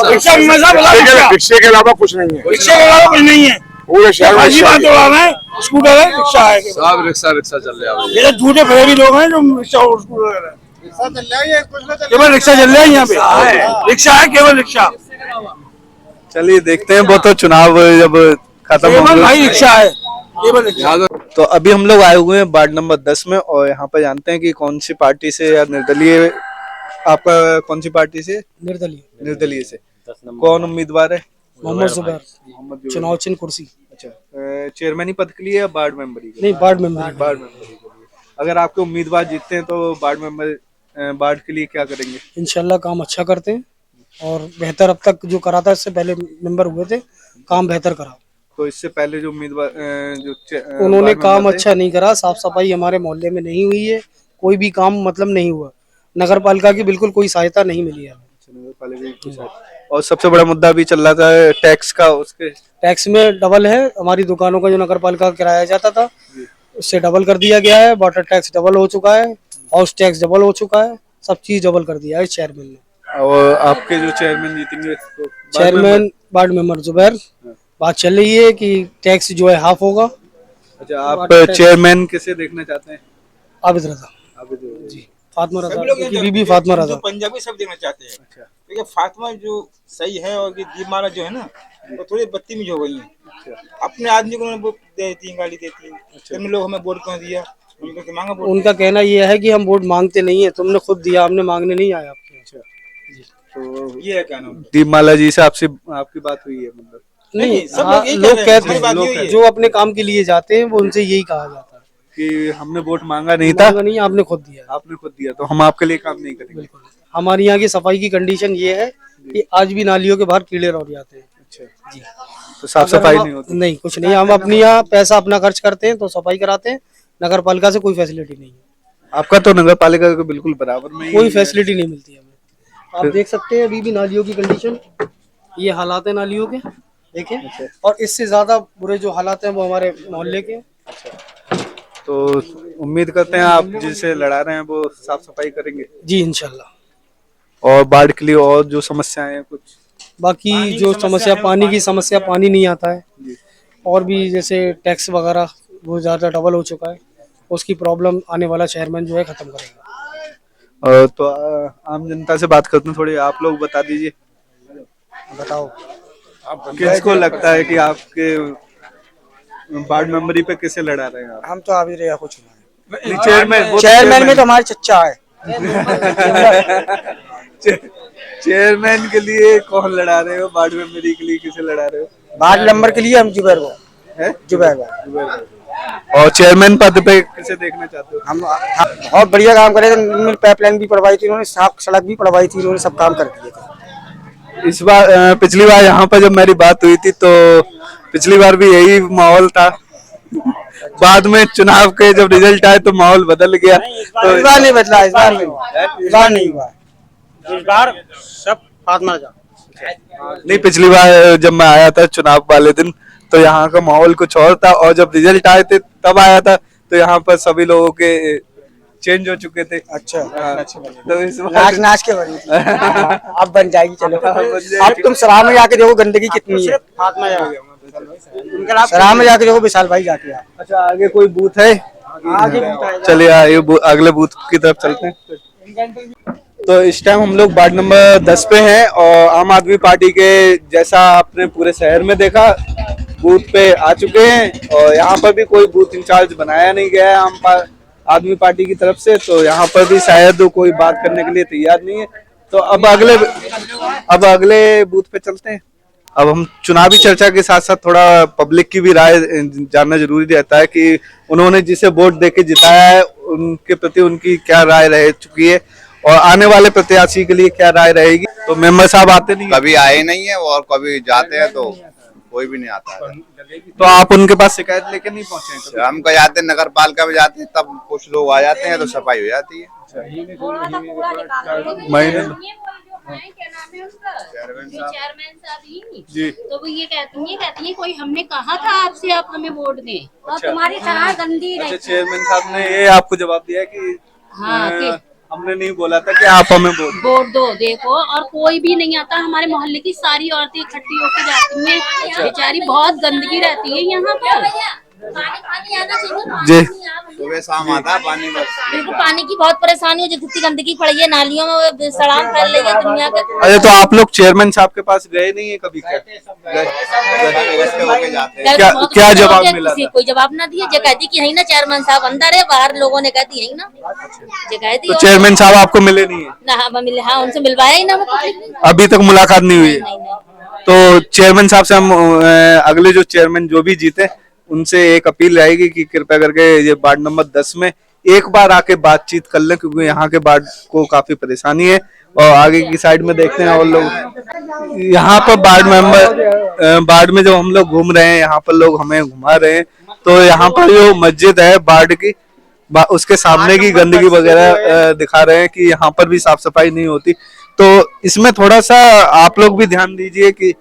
रिक्शा मजा बोला, रिक्शे के अलावा कुछ नहीं है, रिक्शे के अलावा कुछ नहीं है, पूरे शहर में बात हो रहा है, स्कूटर है, रिक्शा है, सब रिक्शा चल रहा है। ये झूठे फरेबी लोग हैं जो रिक्शा और स्कूटर है, रिक्शा चल रहा है, केवल रिक्शा चल रहा है यहाँ पे, रिक्शा है, केवल रिक्शा। चलिए देखते हैं, वो तो चुनाव जब खत्म होगा, भाई रिक्शा है, केवल रिक्शा। तो अभी हम लोग आए हुए हैं वार्ड नंबर 10 में और यहाँ पर जानते हैं कि कौन सी पार्टी से या निर्दलीय, आपका कौन सी पार्टी से? निर्दलीय से कौन उम्मीदवार है? मोहम्मद जुबैर, चुनाव चिन्ह कुर्सी। अच्छा, चेयरमैन पद के लिए या वार्ड मेंबर के? नहीं, वार्ड मेंबर। वार्ड मेंबर के लिए। अगर आपके उम्मीदवार जीतते हैं तो वार्ड मेंबर वार्ड के लिए क्या करेंगे? इंशाल्लाह काम अच्छा करते हैं और बेहतर अब तक जो करा था इससे पहले मेंबर हुए थे, काम बेहतर करा। तो इससे पहले जो उम्मीदवार उन्होंने वार्ड काम मेंबर थे, अच्छा नहीं करा, साफ सफाई हमारे मोहल्ले में नहीं हुई है, कोई भी काम मतलब नहीं हुआ, नगर पालिका की बिल्कुल कोई सहायता नहीं मिली है। नगर पालिका की साइड। और सबसे बड़ा मुद्दा भी चल रहा था टैक्स का, उसके टैक्स में डबल है, हमारी दुकानों का जो नगर पालिका का किराया जाता था उससे डबल कर दिया गया है, वाटर टैक्स डबल हो चुका है, हाउस टैक्स डबल हो चुका है, सब चीज डबल कर दिया है चेयरमैन ने। और आपके जो चेयरमैन जीतेंगे तो चेयरमैन वार्ड मेंबर जुबैर, बात चल रही है कि टैक्स जो है हाफ होगा। अच्छा, आप चेयरमैन किसे देखना चाहते हैं? आबिद रजा जी, फातिमा रजा की बीबी फातिमा रजा। पंजाबी सब देखना चाहते हैं। अच्छा। देखिए फातिमा जो सही है और ये दीपमाला जो है ना वो थोड़ी बदतमीज हो गई है। अपने आदमी को वोट देती हैं, गाली देती हैं। तुम लोग हमें वोट क्यों दिया? उनका कहना यह है कि हम वोट मांगते नहीं है, तुमने खुद दिया, हमने मांगने नहीं आया आपके। तो ये है क्या नाम? दीपमाला जी से आपकी बात हुई है? मतलब नहीं, लोग कहते हैं जो अपने काम के लिए जाते हैं वो उनसे यही कहा जाता है कि हमने वोट मांगा नहीं था, नहीं आपने खुद दिया, आपने खुद दिया तो हम आपके लिए काम नहीं करेंगे। बिल्कुल। हमारे यहाँ की सफाई की कंडीशन ये है कि आज भी नालियों के बाहर कीड़े रह जाते हैं। अच्छा जी, तो साफ सफाई नहीं होती? नहीं, कुछ नहीं, हम अपने यहाँ पैसा अपना खर्च करते हैं तो सफाई कराते हैं, नगर पालिका से कोई फैसिलिटी नहीं है। आपका तो नगर पालिका को बिल्कुल बराबर में कोई फैसिलिटी नहीं मिलती हमें। आप देख सकते हैं अभी भी नालियों की कंडीशन, ये हालात है नालियों के, देखें। और इससे ज्यादा बुरे जो हालात हैं वो हमारे मोहल्ले के। तो उम्मीद करते हैं आप जिसे लड़ा रहे हैं वो साफ सफाई करेंगे जी इंशाल्लाह। और बाढ़ के लिए और जो समस्याएं हैं कुछ बाकी जो समस्या पानी की समस्या, पानी नहीं आता है, और भी जैसे टैक्स वगैरह वो ज्यादा डबल हो चुका है, उसकी प्रॉब्लम आने वाला चेयरमैन जो है खत्म करेगा। तो आम जनता से बात करते हैं थोड़ी, आप लोग बता दीजिए, बताओ किसको लगता है कि आपके वार्ड मेंबरी पे किसे लड़ा रहे हैं आप? हम तो अभी रहा कुछ नहीं, चेयरमैन में तो हमारे चच्चा है। चेयरमैन के लिए कौन लड़ा रहे हो? वार्ड मेंबरी के लिए किसे लड़ा रहे हो? वार्ड नंबर के लिए हम जुबैर को है, जुबैर। और चेयरमैन पद पे किसे देखना चाहते हो? हम बहुत बढ़िया काम करे, पाइपलाइन भी पड़वाई थी उन्होंने, सड़क भी पड़वाई थी उन्होंने, सब काम कर दिए थे। इस बार पिछली बार यहाँ पर जब मेरी बात हुई थी तो पिछली बार भी यही माहौल था, बाद में चुनाव के जब रिजल्ट आए तो माहौल बदल गया। तो इस बार नहीं बदला, इस बार नहीं हुआ, इस बार सब फातिमा रजा। नहीं, पिछली बार जब मैं आया था चुनाव वाले दिन तो यहाँ का माहौल कुछ और था, और जब रिजल्ट आए थे तब आया था तो यहाँ पर सभी लोगों के चेंज हो चुके थे। अच्छा, तो इस बार नाच के बनी अब बन जाएगी। चलो अब तुम सराह में जाके देखो गंदगी कितनी है, सराह में जाके देखो, विशाल भाई जाके। अच्छा, आगे कोई बूथ है? चलिए अगले बूथ की तरफ चलते हैं। तो इस टाइम हम लोग वार्ड नंबर 10 पे हैं और आम आदमी पार्टी के, जैसा आपने पूरे शहर में देखा, बूथ पे आ चुके हैं और यहाँ पर भी कोई बूथ इंचार्ज बनाया नहीं गया है आदमी पार्टी की तरफ से, तो यहाँ पर भी शायद कोई बात करने के लिए तैयार नहीं है। तो अब अगले बूथ पे चलते हैं। अब हम चुनावी चर्चा के साथ साथ थोड़ा पब्लिक की भी राय जानना जरूरी रहता है कि उन्होंने जिसे वोट देके जिताया है उनके प्रति उनकी क्या राय रह चुकी है और आने वाले प्रत्याशी के लिए क्या राय रहेगी। तो मेंबर साहब आते नहीं? कभी आए नहीं है और कभी जाते हैं तो कोई भी नहीं आता है। तो आप उनके पास शिकायत लेके नहीं पहुंचे? हम कहीं जाते हैं, नगर पालिका में जाते हैं, तब कुछ लोग आ जाते हैं तो सफाई हो जाती है। महीने चेयरमैन साहब ही जी, तो वो ये कहती है कोई हमने कहा था आपसे आप हमें वोट दें और तुम्हारी तरह गंदी अच्छा, नहीं। चेयरमैन साहब ने ये आपको जवाब दिया कि हाँ, हमने नहीं बोला था कि आप हमें वोट दो। देखो, और कोई भी नहीं आता, हमारे मोहल्ले की सारी औरतें इकट्ठी होकर जाती हैं, बेचारी बहुत गंदगी रहती है यहाँ पर। जी, सुबह शाम आता है पानी, बस बिल्कुल पानी की बहुत परेशानी है, जो जितनी गंदगी पड़ी है नालियों में, सड़ाम फैल रही है दुनिया का। अच्छा, तो आप लोग चेयरमैन साहब के पास गए नहीं है कभी? क्या जवाब मिला? कोई जवाब ना दिया, जो कहती कि यही ना चेयरमैन साहब अंदर है, बाहर लोगों ने कहती यही ना, जो कहती। तो चेयरमैन साहब आपको मिले नहीं है? ना मिले, हाँ उनसे मिलवाया ही ना, अभी तक मुलाकात नहीं हुई है। तो चेयरमैन साहब से हम अगले जो चेयरमैन जो भी जीते उनसे एक अपील रहेगी कि कृपया करके ये वार्ड नंबर 10 में एक बार आके बातचीत कर लें, क्योंकि यहाँ के वार्ड को काफी परेशानी है और आगे की साइड में देखते हैं और लोग। यहाँ पर बाढ़ में जो हम लोग घूम रहे हैं, यहाँ पर लोग हमें घुमा रहे हैं। तो यहाँ पर जो मस्जिद है बाढ़ की, उसके सामने की गंदगी वगैरह दिखा रहे हैं कि यहाँ पर भी साफ सफाई नहीं होती। तो इसमें थोड़ा सा आप लोग भी ध्यान दीजिए कि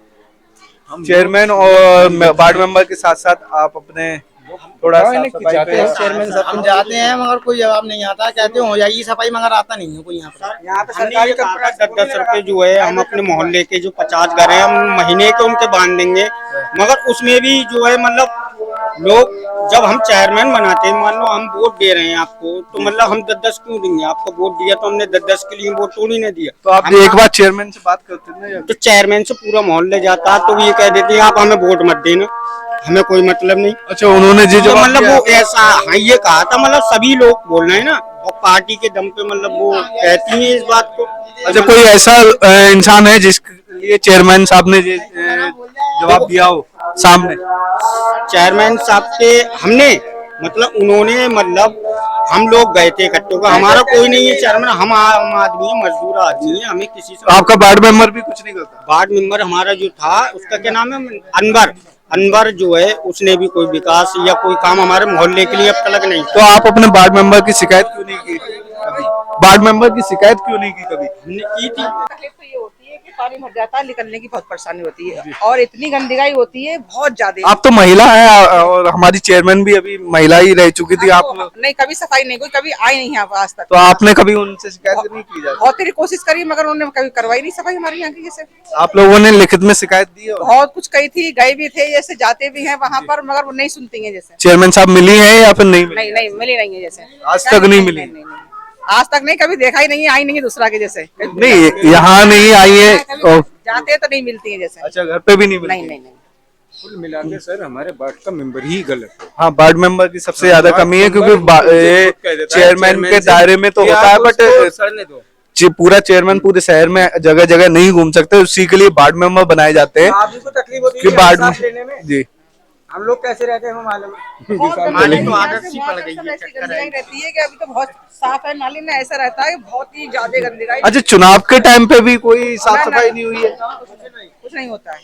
चेयरमैन और वार्ड मेंबर के साथ साथ आप अपने थोड़ा साफ सफाई पे। चेयरमैन साहब हम जाते हैं मगर कोई जवाब नहीं आता, कहते हो जाएगी सफाई मगर आता नहीं है कोई। यहाँ पे सरकारी का 10-10 रुपए जो है हम अपने मोहल्ले के जो 50 घर हैं हम महीने के उनके बांध देंगे, मगर उसमें भी जो है मतलब लोग जब हम चेयरमैन बनाते हैं, मान लो हम वोट दे रहे हैं आपको, तो मतलब हम 10-10 क्यों देंगे? आपको वोट दिया तो हमने 10-10 के लिए वोट थोड़ी ना दिया। तो आप एक बार चेयरमैन से बात करते हैं? तो चेयरमैन से पूरा मोहल्ले जाता तो ये कह देते हैं आप हमें वोट मत देना, हमें कोई मतलब नहीं। अच्छा, उन्होंने जी तो मतलब वो ऐसा हाँ ये कहा था, मतलब सभी लोग बोल रहे हैं ना, और पार्टी के दम पे मतलब वो कहती है इस बात को। अच्छा, कोई ऐसा इंसान है जिसके लिए चेयरमैन साहब ने जवाब दिया हो सामने? चेयरमैन साहब से हमने मतलब उन्होंने मतलब हम लोग गए थे इकट्ठे का, हमारा कोई नहीं है चेयरमैन, हम आम आदमी है, मजदूर आदमी है, हमें किसी से। आपका वार्ड मेंबर भी कुछ नहीं करता? वार्ड मेंबर हमारा जो था उसका क्या नाम है, अनवर जो है, उसने भी कोई विकास या कोई काम हमारे मोहल्ले के लिए अब तक नहीं। तो आप अपने वार्ड मेंबर की शिकायत क्यों नहीं की कभी? वार्ड मेंबर की शिकायत क्यों नहीं की कभी? हमने की थी। तकलीफ तो ये होती है कि पानी भर जाता है, निकलने की बहुत परेशानी होती है और इतनी गंदगी होती है बहुत ज्यादा। आप तो महिला है और हमारी चेयरमैन भी अभी महिला ही रह चुकी थी। आप नहीं, कभी सफाई नहीं, कोई कभी आई नहीं यहाँ आज तक। तो आपने कभी उनसे शिकायत नहीं की? बहुत तेरी कोशिश करी मगर उन्होंने कभी करवाई नहीं सफाई हमारे यहाँ की। जैसे आप लोगों ने लिखित में शिकायत दी है? बहुत कुछ कही थी, गए भी थे, जैसे जाते भी हैं वहाँ पर, मगर वो नहीं सुनती है। जैसे चेयरमैन साहब मिली है या फिर नहीं मिली? नहीं मिली नहीं है। जैसे आज तक नहीं मिली? आज तक नहीं, कभी देखा ही नहीं, आई नहीं है दूसरा के जैसे। नहीं, यहाँ नहीं आई है, जाते तो नहीं मिलती है जैसे। अच्छा, घर पे भी नहीं मिलती? नहीं। कुल मिला के सर हमारे वार्ड का मेंबर ही गलत है। हाँ, वार्ड मेंबर की सबसे ज्यादा कमी है, क्योंकि चेयरमैन के दायरे में तो होता है, बट पूरा चेयरमैन पूरे शहर में जगह जगह नहीं घूम सकते, उसी के लिए वार्ड मेंबर बनाए जाते हैं। तकलीफ होती है वार्ड में जी। हम लोग कैसे रहते हैं मालूम तो आदत सी पड़ गई है, गंदगी रहती है कि अभी तो बहुत साफ है, नाली में ऐसा रहता है बहुत ही ज्यादा गंदगी। अच्छा, चुनाव के टाइम पे भी कोई साफ सफाई नहीं हुई है? कुछ नहीं होता है।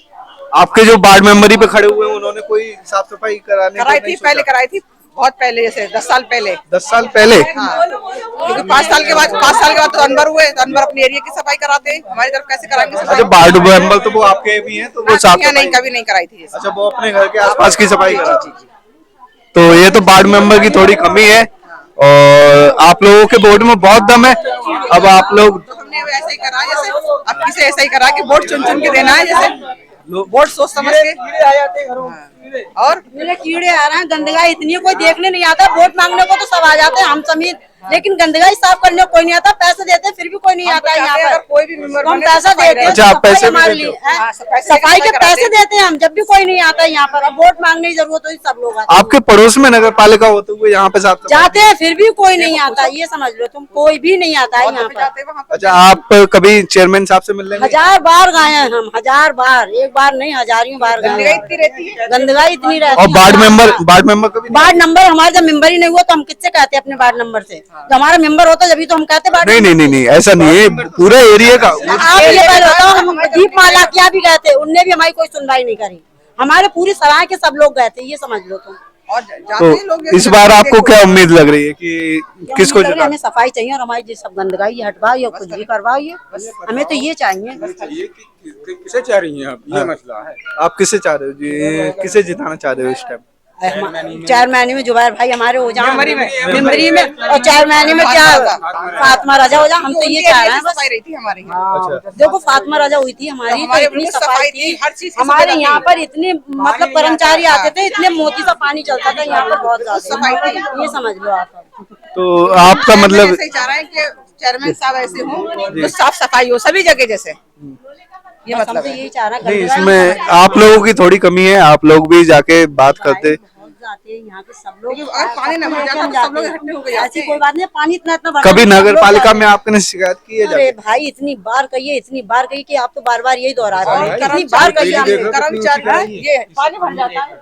आपके जो वार्ड मेंबर ही पे खड़े हुए हैं उन्होंने कोई साफ सफाई कराई थी? पहले कराई थी, बहुत पहले, जैसे 10 साल पहले। 10 साल पहले? हाँ, क्योंकि 5 साल के बाद तो अनवर हुए, तो अनवर अपने एरिया की सफाई कराते हैं, हमारी तरफ कैसे कराएंगे सफाई? अच्छा, वार्ड मेंबर तो वो आपके भी हैं, तो वो साफ नहीं, कभी नहीं कराई थी। अच्छा, वो अपने घर के आसपास की सफाई कराती है। तो ये तो वार्ड मेंबर की थोड़ी कमी है, और आप लोगों के वोट में बहुत दम है। अब आप लोग हमने ऐसा ही करा, जैसे अब किसे ऐसा ही करा कि वोट चुन चुन के देना है, जैसे वोट सोच समझ के। आ जाते हैं घरों में। और मेरे कीड़े आ रहे हैं, गंदगी इतनी है, कोई देखने नहीं आता। वोट मांगने को तो सब आ जाते हैं, हम समेत, लेकिन गंदगी साफ करने को कोई नहीं आता। पैसे देते हैं फिर भी कोई नहीं आता है यहाँ पर। कोई भी मेंबर हम पैसा देते हैं। अच्छा, आप पैसे हमारे लिए सफाई के पैसे देते हैं हम, जब भी कोई नहीं आता है यहाँ पर। अब वोट मांगने की जरूरत हुई सब लोग आपके पड़ोस में नगर पालिका होते हुए यहाँ पे साफ जाते हैं, फिर भी कोई नहीं आता। ये समझ लो तुम, कोई भी नहीं आता है यहाँ पर। अच्छा, आप कभी चेयरमैन साहब से मिलने? 1000 बार गए हैं हम, 1000 बार, एक बार नहीं हजारों बार गए। गंदगी इतनी रहती है। और वार्ड मेंबर कभी? वार्ड नंबर हमारा जब मेंबर ही नहीं हुआ तो हम किससे कहते हैं अपने वार्ड नंबर से? जब हमारा मेंबर होता जब तो हम कहते नहीं, ऐसा नहीं है, पूरे एरिया का। आप ये बताओ, हम दीपमाला क्या भी गए थे, उनने भी हमारी कोई सुनवाई नहीं करी। हमारे पूरी सराय के सब लोग गए थे, ये समझ लो तुम। तो इस बार आपको क्या उम्मीद लग रही है कि किसको? हमें सफाई चाहिए और हमारी सब गंदगी हटवाओ या कुछ भी करवाओ, ये हमें तो ये चाहिए। किसे चाह रही हैं आप? ये मसला है। आप किसे चाह रहे हो जी? किसे जिताना चाह रहे हो इस टाइम? चेयरमैनी में जुबैर भाई हमारे हो जाए मेंबरी में, और चेयरमैनी में क्या फातिमा राजा हो जाए। हम तो ये चाह रहे हैं बस। रही थी हमारे यहाँ। देखो फातिमा राजा हुई थी हमारी, तो इतनी सफाई थी, हर चीज हमारे यहाँ पर इतने मतलब कर्मचारी आते थे, इतने मोती सा पानी चलता था यहाँ पर, बहुत ज्यादा सफाई थी, ये समझ लो आप। तो आपका मतलब ऐसे ही चाह रहे हैं कि चेयरमैन साहब ऐसे हों तो साफ सफाई हो सभी जगह, जैसे ये मतलब तो यही चाह रहा नहीं, इसमें आप लोगों की थोड़ी कमी है। आप लोग भी जाके बात करते यहाँ के सब लोग। पानी न भर जाता तो सब लोग इकट्ठे हो गए। ऐसी कोई बात नहीं, पानी इतना कभी नगर पालिका में आपने शिकायत की है? अरे भाई इतनी बार कही कि आप तो बार बार यही दोहरा रहे हैं। इतनी बार कही, कर्मचारी ये पानी भर जाता है,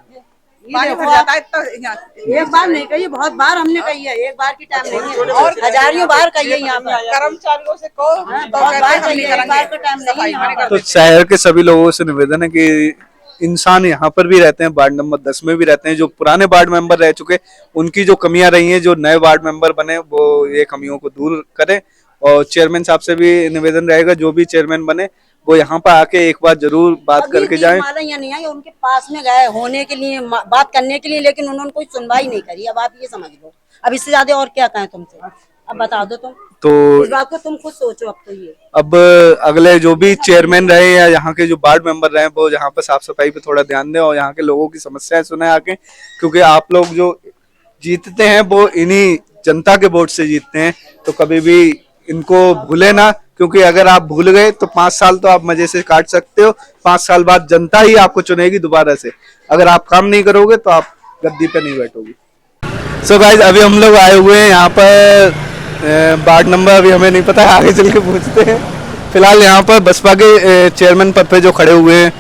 पानी भर जाता है इतना। एक बार नहीं कही, बहुत बार हमने कही है, एक बार की टाइम नहीं है, और हजारियों बार कही है यहाँ पर। कर्मचारियों से कहो बहुत बार कही है, एक बार का टाइम नहीं है यहाँ पर। तो शहर के सभी लोगों से निवेदन है कि इंसान यहाँ पर भी रहते हैं, वार्ड नंबर 10 में भी रहते हैं, जो पुराने वार्ड मेंबर रह चुके उनकी जो कमियां रही हैं, जो नए वार्ड मेंबर बने वो ये कमियों को दूर करें। और चेयरमैन साहब से भी निवेदन रहेगा, जो भी चेयरमैन बने वो यहाँ पर आके एक बार जरूर बात करके जाएं। यहाँ नहीं आई, उनके पास में गए होने के लिए, बात करने के लिए, लेकिन उन्होंने कोई सुनवाई नहीं करी। अब आप ये समझ लो, अब इससे ज्यादा और क्या कहें तुमसे, अब बता दो तुम तो इस बात को तुम खुद सोचो। अब तो ये अब अगले जो भी चेयरमैन रहे या यहाँ के जो वार्ड मेंबर रहे वो यहाँ पर साफ सफाई पे थोड़ा ध्यान दें और यहाँ के लोगों की समस्याएं सुने आके, क्योंकि आप लोग जो जीतते हैं वो इन्हीं जनता के वोट से जीतते हैं। तो कभी भी इनको भूले ना, क्योंकि अगर आप भूल गए तो 5 साल तो आप मजे से काट सकते हो, 5 साल बाद जनता ही आपको चुनेगी दोबारा से। अगर आप काम नहीं करोगे तो आप गद्दी पे नहीं बैठोगे। सो गाइस, अभी हम लोग आए हुए हैं यहाँ पर वार्ड नंबर अभी हमें नहीं पता है, आगे चल के पूछते हैं। फिलहाल यहाँ पर बसपा के चेयरमैन पद पे जो खड़े हुए हैं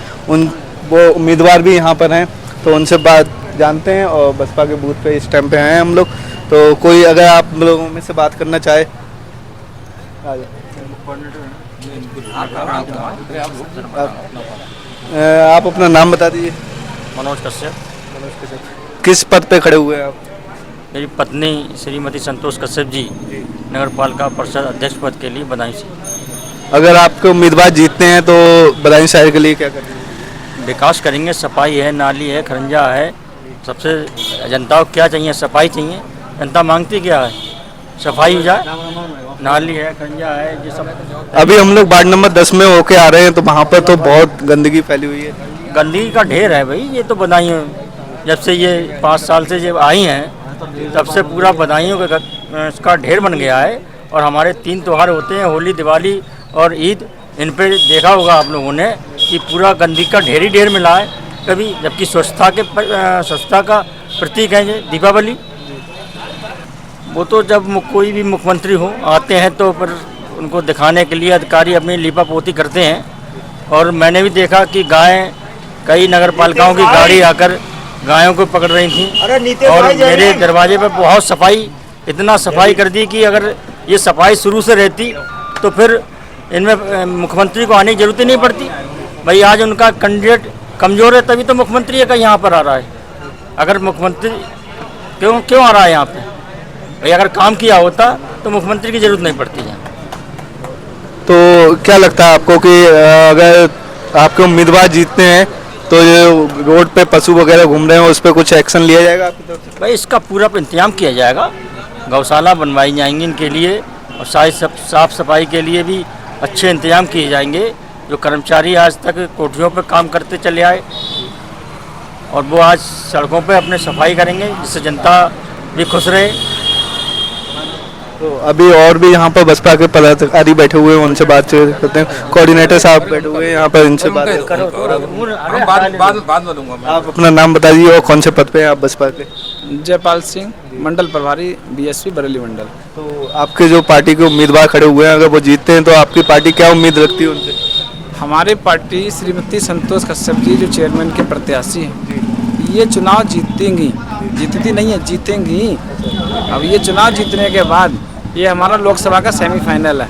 वो उम्मीदवार भी यहाँ पर हैं, तो उनसे बात जानते हैं। और बसपा के बूथ पे इस टाइम पे हैं हम लोग, तो कोई अगर आप लोगों में से बात करना चाहे। आप अपना नाम बता दीजिए। मनोज कश्यप। किस पद पे खड़े हुए हैं आप? मेरी पत्नी श्रीमती संतोष कश्यप जी नगर पालिका परिषद अध्यक्ष पद के लिए बदायूं से। अगर आपके उम्मीदवार जीतते हैं तो बदायूं शहर के लिए क्या करेंगे? विकास करेंगे, सफाई है, नाली है, खरंजा है। सबसे जनता को क्या चाहिए? सफाई चाहिए। जनता मांगती क्या है? सफाई हो जाए, नाली है, खरंजा है, ये सब। अभी हम लोग वार्ड नंबर 10 में होके आ रहे हैं, तो वहाँ पर तो बहुत गंदगी फैली हुई है। गंदगी का ढेर है भाई, ये तो बदायूं जब से ये 5 साल से जब आई हैं तब से पूरा बदायूं का इसका ढेर बन गया है। और हमारे 3 त्यौहार होते हैं, होली, दिवाली और ईद। इन पे देखा होगा आप लोगों ने कि पूरा गंदगी का ढेर ही ढेर मिला है कभी, जबकि स्वच्छता का प्रतीक है ये दीपावली। वो तो जब कोई भी मुख्यमंत्री हो आते हैं तो फिर उनको दिखाने के लिए अधिकारी अपनी लीपा पोती करते हैं। और मैंने भी देखा कि गायें, कई नगर पालिकाओं की गाड़ी आकर गायों को पकड़ रही थी, और मेरे दरवाजे पर बहुत सफाई, इतना सफाई कर दी कि अगर ये सफाई शुरू से रहती तो फिर इनमें मुख्यमंत्री को आने की जरूरत ही नहीं पड़ती। भाई आज उनका कैंडिडेट कमज़ोर है तभी तो मुख्यमंत्री का यहाँ पर आ रहा है। अगर मुख्यमंत्री क्यों आ रहा है यहाँ पे? भाई अगर काम किया होता तो मुख्यमंत्री की जरूरत नहीं पड़ती है। तो क्या लगता है आपको कि अगर आपके उम्मीदवार जीतते हैं तो ये रोड पे पशु वगैरह घूम रहे हैं उस पर कुछ एक्शन लिया जाएगा आपकी तरफ से? भाई इसका पूरा इंतजाम किया जाएगा, गौशाला बनवाई जाएंगी इनके लिए, और साफ सफाई के लिए भी अच्छे इंतजाम किए जाएंगे। जो कर्मचारी आज तक कोठियों पे काम करते चले आए और वो आज सड़कों पे अपने सफाई करेंगे, जिससे जनता भी खुश रहे। तो अभी और भी यहाँ पर बसपा के पदाधिकारी बैठे हुए हैं, उनसे बात करते हैं। कोऑर्डिनेटर साहब बैठे हुए हैं यहाँ पर, इनसे बात करो। आप अपना नाम बता दीजिए और कौन से पद पे हैं आप बसपा के? जयपाल सिंह, मंडल प्रभारी, बीएसपी बरेली मंडल। तो आपके जो पार्टी के उम्मीदवार खड़े हुए हैं, अगर वो जीतते हैं तो आपकी पार्टी क्या उम्मीद रखती है उनसे? हमारी पार्टी श्रीमती संतोष कश्यप जी जो चेयरमैन के प्रत्याशी हैं, ये चुनाव जीतेंगी, जीतती नहीं है, जीतेंगी। अब ये चुनाव जीतने के बाद ये हमारा लोकसभा का सेमीफाइनल है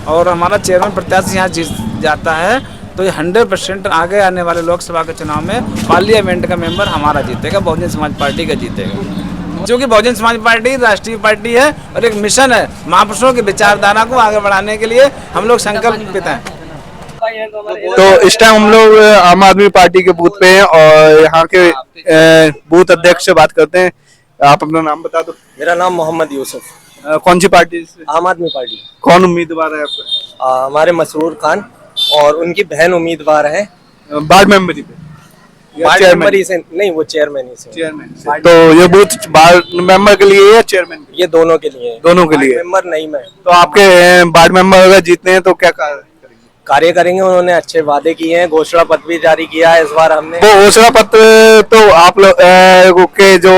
और हमारा चेयरमैन प्रत्याशी यहाँ जीत जाता है तो ये 100% आगे आने वाले लोकसभा के चुनाव में पार्लियामेंट का मेंबर हमारा जीतेगा, बहुजन समाज पार्टी का जीतेगा। जो कि बहुजन समाज पार्टी राष्ट्रीय पार्टी है और एक मिशन है, महापुरुषों की विचारधारा को आगे बढ़ाने के लिए हम लोग संकल्पित हैं। तो इस टाइम हम लोग आम आदमी पार्टी के बूथ पे हैं और यहाँ के बूथ अध्यक्ष से बात करते हैं। आप अपना नाम बता दो। मेरा नाम मोहम्मद यूसुफ। कौन सी पार्टी से? आम आदमी पार्टी। कौन उम्मीदवार है आपका? हमारे मसरूर खान और उनकी बहन उम्मीदवार है वार्ड मेंबरी पे। वार्ड मेंबरी से नहीं, वो चेयरमैन ही से। चेयरमैन। तो ये बूथ वार्ड मेंबर के लिए या चेयरमैन? ये दोनों के लिए। दोनों के लिए। मेंबर नहीं मैं। तो आपके वार्ड मेंबर अगर जीतते हैं तो क्या कार्य करेंगे? उन्होंने अच्छे वादे किए हैं, घोषणा पत्र भी जारी किया है इस बार हमने। वो घोषणा पत्र तो आप लोग के जो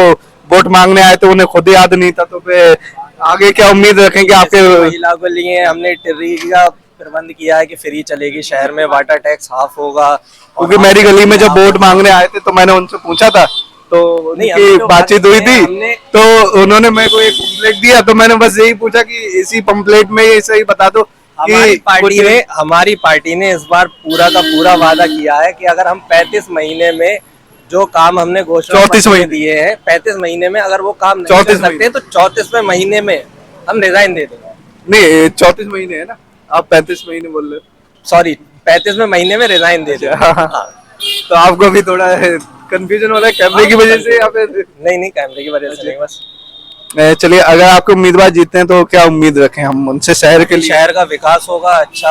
वोट मांगने आए थे उन्हें खुद याद नहीं था, तो फिर आगे क्या उम्मीद रखेंगे आपके? महिला को लिए हमने टिर्री का प्रबंध किया है कि फ्री चलेगी शहर में, वाटर टैक्स हाफ होगा। क्योंकि मेरी गली में जब वोट मांगने आए थे तो मैंने उनसे पूछा था तो उनकी बातचीत हुई थी, तो उन्होंने मेरे को एक पंपलेट दिया, तो मैंने बस यही पूछा कि इसी पंपलेट में ये सही बता दो हमारी पार्टी ने इस बार पूरा का पूरा वादा किया है कि अगर हम 35 महीने में जो काम हमने घोषणा 34 महीने दिए हैं, 35 महीने में अगर वो काम नहीं कर सकते तो 34वें महीने में हम रिजाइन दे देंगे। नहीं 34 महीने है ना, आप 35 महीने बोल रहे हो। सॉरी 35वें महीने में रिजाइन दे देंगे। तो आपको भी थोड़ा कंफ्यूजन हो रहा है कैमरे की वजह से या फिर? नहीं कैमरे की वजह से नहीं, बस चलिए, अगर आपके उम्मीदवार जीतते हैं तो क्या उम्मीद रखें हम उनसे शहर के लिए? शहर का विकास होगा अच्छा,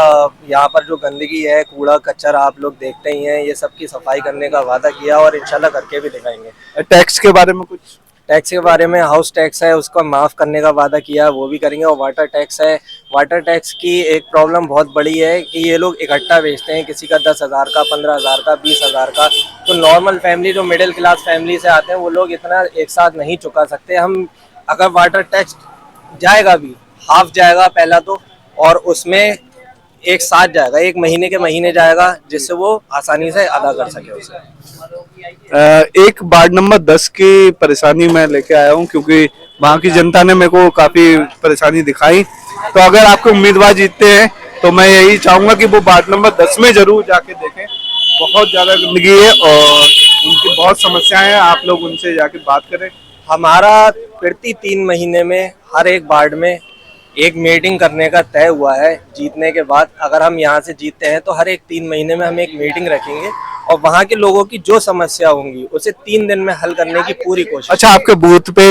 यहाँ पर जो गंदगी है, कूड़ा कचरा आप लोग देखते ही हैं, ये सब की सफाई करने का वादा किया और इंशाल्लाह करके भी दिखाएंगे। टैक्स के बारे में कुछ? टैक्स के बारे में हाउस टैक्स है उसको माफ करने का वादा किया, वो भी करेंगे। और वाटर टैक्स है, वाटर टैक्स की एक प्रॉब्लम बहुत बड़ी है कि ये लोग इकट्ठा बेचते हैं, किसी का 10,000 का, 15,000 का, 20,000 का। तो नॉर्मल फैमिली जो मिडिल क्लास फैमिली से आते हैं वो लोग इतना एक साथ नहीं चुका सकते। हम अगर वाटर टैक्स जाएगा भी, हाफ जाएगा पहला तो, और उसमें एक साथ जाएगा, एक महीने के महीने जाएगा, जिससे वो आसानी से अदा कर सके उसे। एक वार्ड नंबर 10 की परेशानी मैं लेके आया हूँ, क्योंकि वहाँ की जनता ने मेरे को काफी परेशानी दिखाई। तो अगर आपके उम्मीदवार जीतते हैं तो मैं यही चाहूंगा कि वो वार्ड नंबर 10 में जरूर जाके देखें। बहुत ज्यादा गंदगी है और उनकी बहुत समस्याएं हैं, आप लोग उनसे जाके बात करें। हमारा प्रति 3 महीने में हर एक वार्ड में एक मीटिंग करने का तय हुआ है जीतने के बाद। अगर हम यहाँ से जीतते हैं तो हर एक 3 महीने में हम एक मीटिंग रखेंगे और वहाँ के लोगों की जो समस्या होंगी उसे 3 दिन में हल करने की पूरी कोशिश। अच्छा, आपके बूथ पे,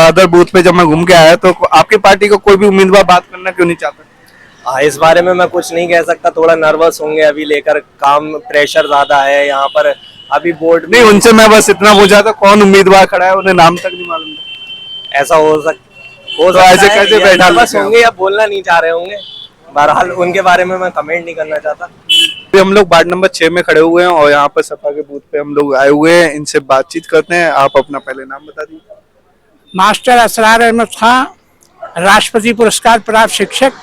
अदर बूथ पे जब मैं घूम के आया तो आपकी पार्टी को कोई भी उम्मीदवार बात करना क्यों नहीं चाहता? इस बारे में मैं कुछ नहीं कह सकता, थोड़ा नर्वस होंगे अभी लेकर, काम प्रेशर ज्यादा है यहाँ पर अभी बोर्ड नहीं। उनसे मैं बस इतना पूछा था कौन उम्मीदवार खड़ा है, उन्हें नाम तक नहीं मालूम। ऐसा हो सकता ऐसे कैसे बैठा होंगे या बोलना नहीं चाह रहे होंगे, बहरहाल उनके बारे में मैं कमेंट नहीं करना चाहता। हम लोग वार्ड नंबर 6 में खड़े हुए हैं और यहाँ पर सपा के बूथ पे हम लोग आए हुए हैं, इनसे बातचीत करते हैं। आप अपना पहले नाम बता दीजिए। मास्टर असरार अहमद खान, राष्ट्रपति पुरस्कार प्राप्त शिक्षक,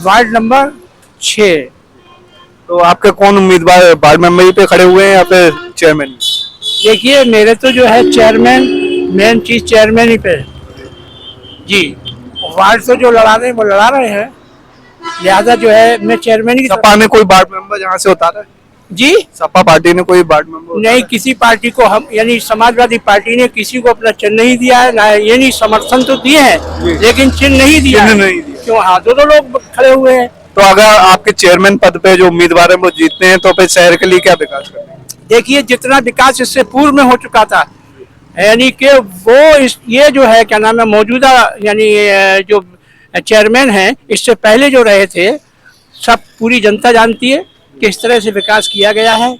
वार्ड नंबर 6। तो आपके कौन उम्मीदवार वार्ड मेंबर ही पे खड़े हुए हैं या फिर चेयरमैन? देखिए, मेरे तो जो है चेयरमैन, मेन चीज चेयरमैन ही पे जी। वार्ड से जो लड़ा रहे हैं वो लड़ा रहे हैं, लिहाजा जो है मैं चेयरमैन की। सपा ने कोई वार्ड मेंबर यहाँ से उतारा है जी? सपा पार्टी ने कोई वार्ड मेंबर नहीं, किसी पार्टी को, हम यानी समाजवादी पार्टी ने किसी को अपना चिन्ह नहीं दिया है ना, यानी समर्थन तो दिए हैं लेकिन चिन्ह नहीं दिया। क्यों? हाँ, दोनों लोग खड़े हुए हैं। तो अगर आपके चेयरमैन पद पे जो उम्मीदवार है वो जीतते हैं तो फिर शहर के लिए क्या विकास करते हैं? देखिए, जितना विकास इससे पूर्व में हो चुका था, यानी कि वो ये जो है क्या नाम है, मौजूदा यानी जो चेयरमैन हैं, इससे पहले जो रहे थे, सब पूरी जनता जानती है किस तरह से विकास किया गया है।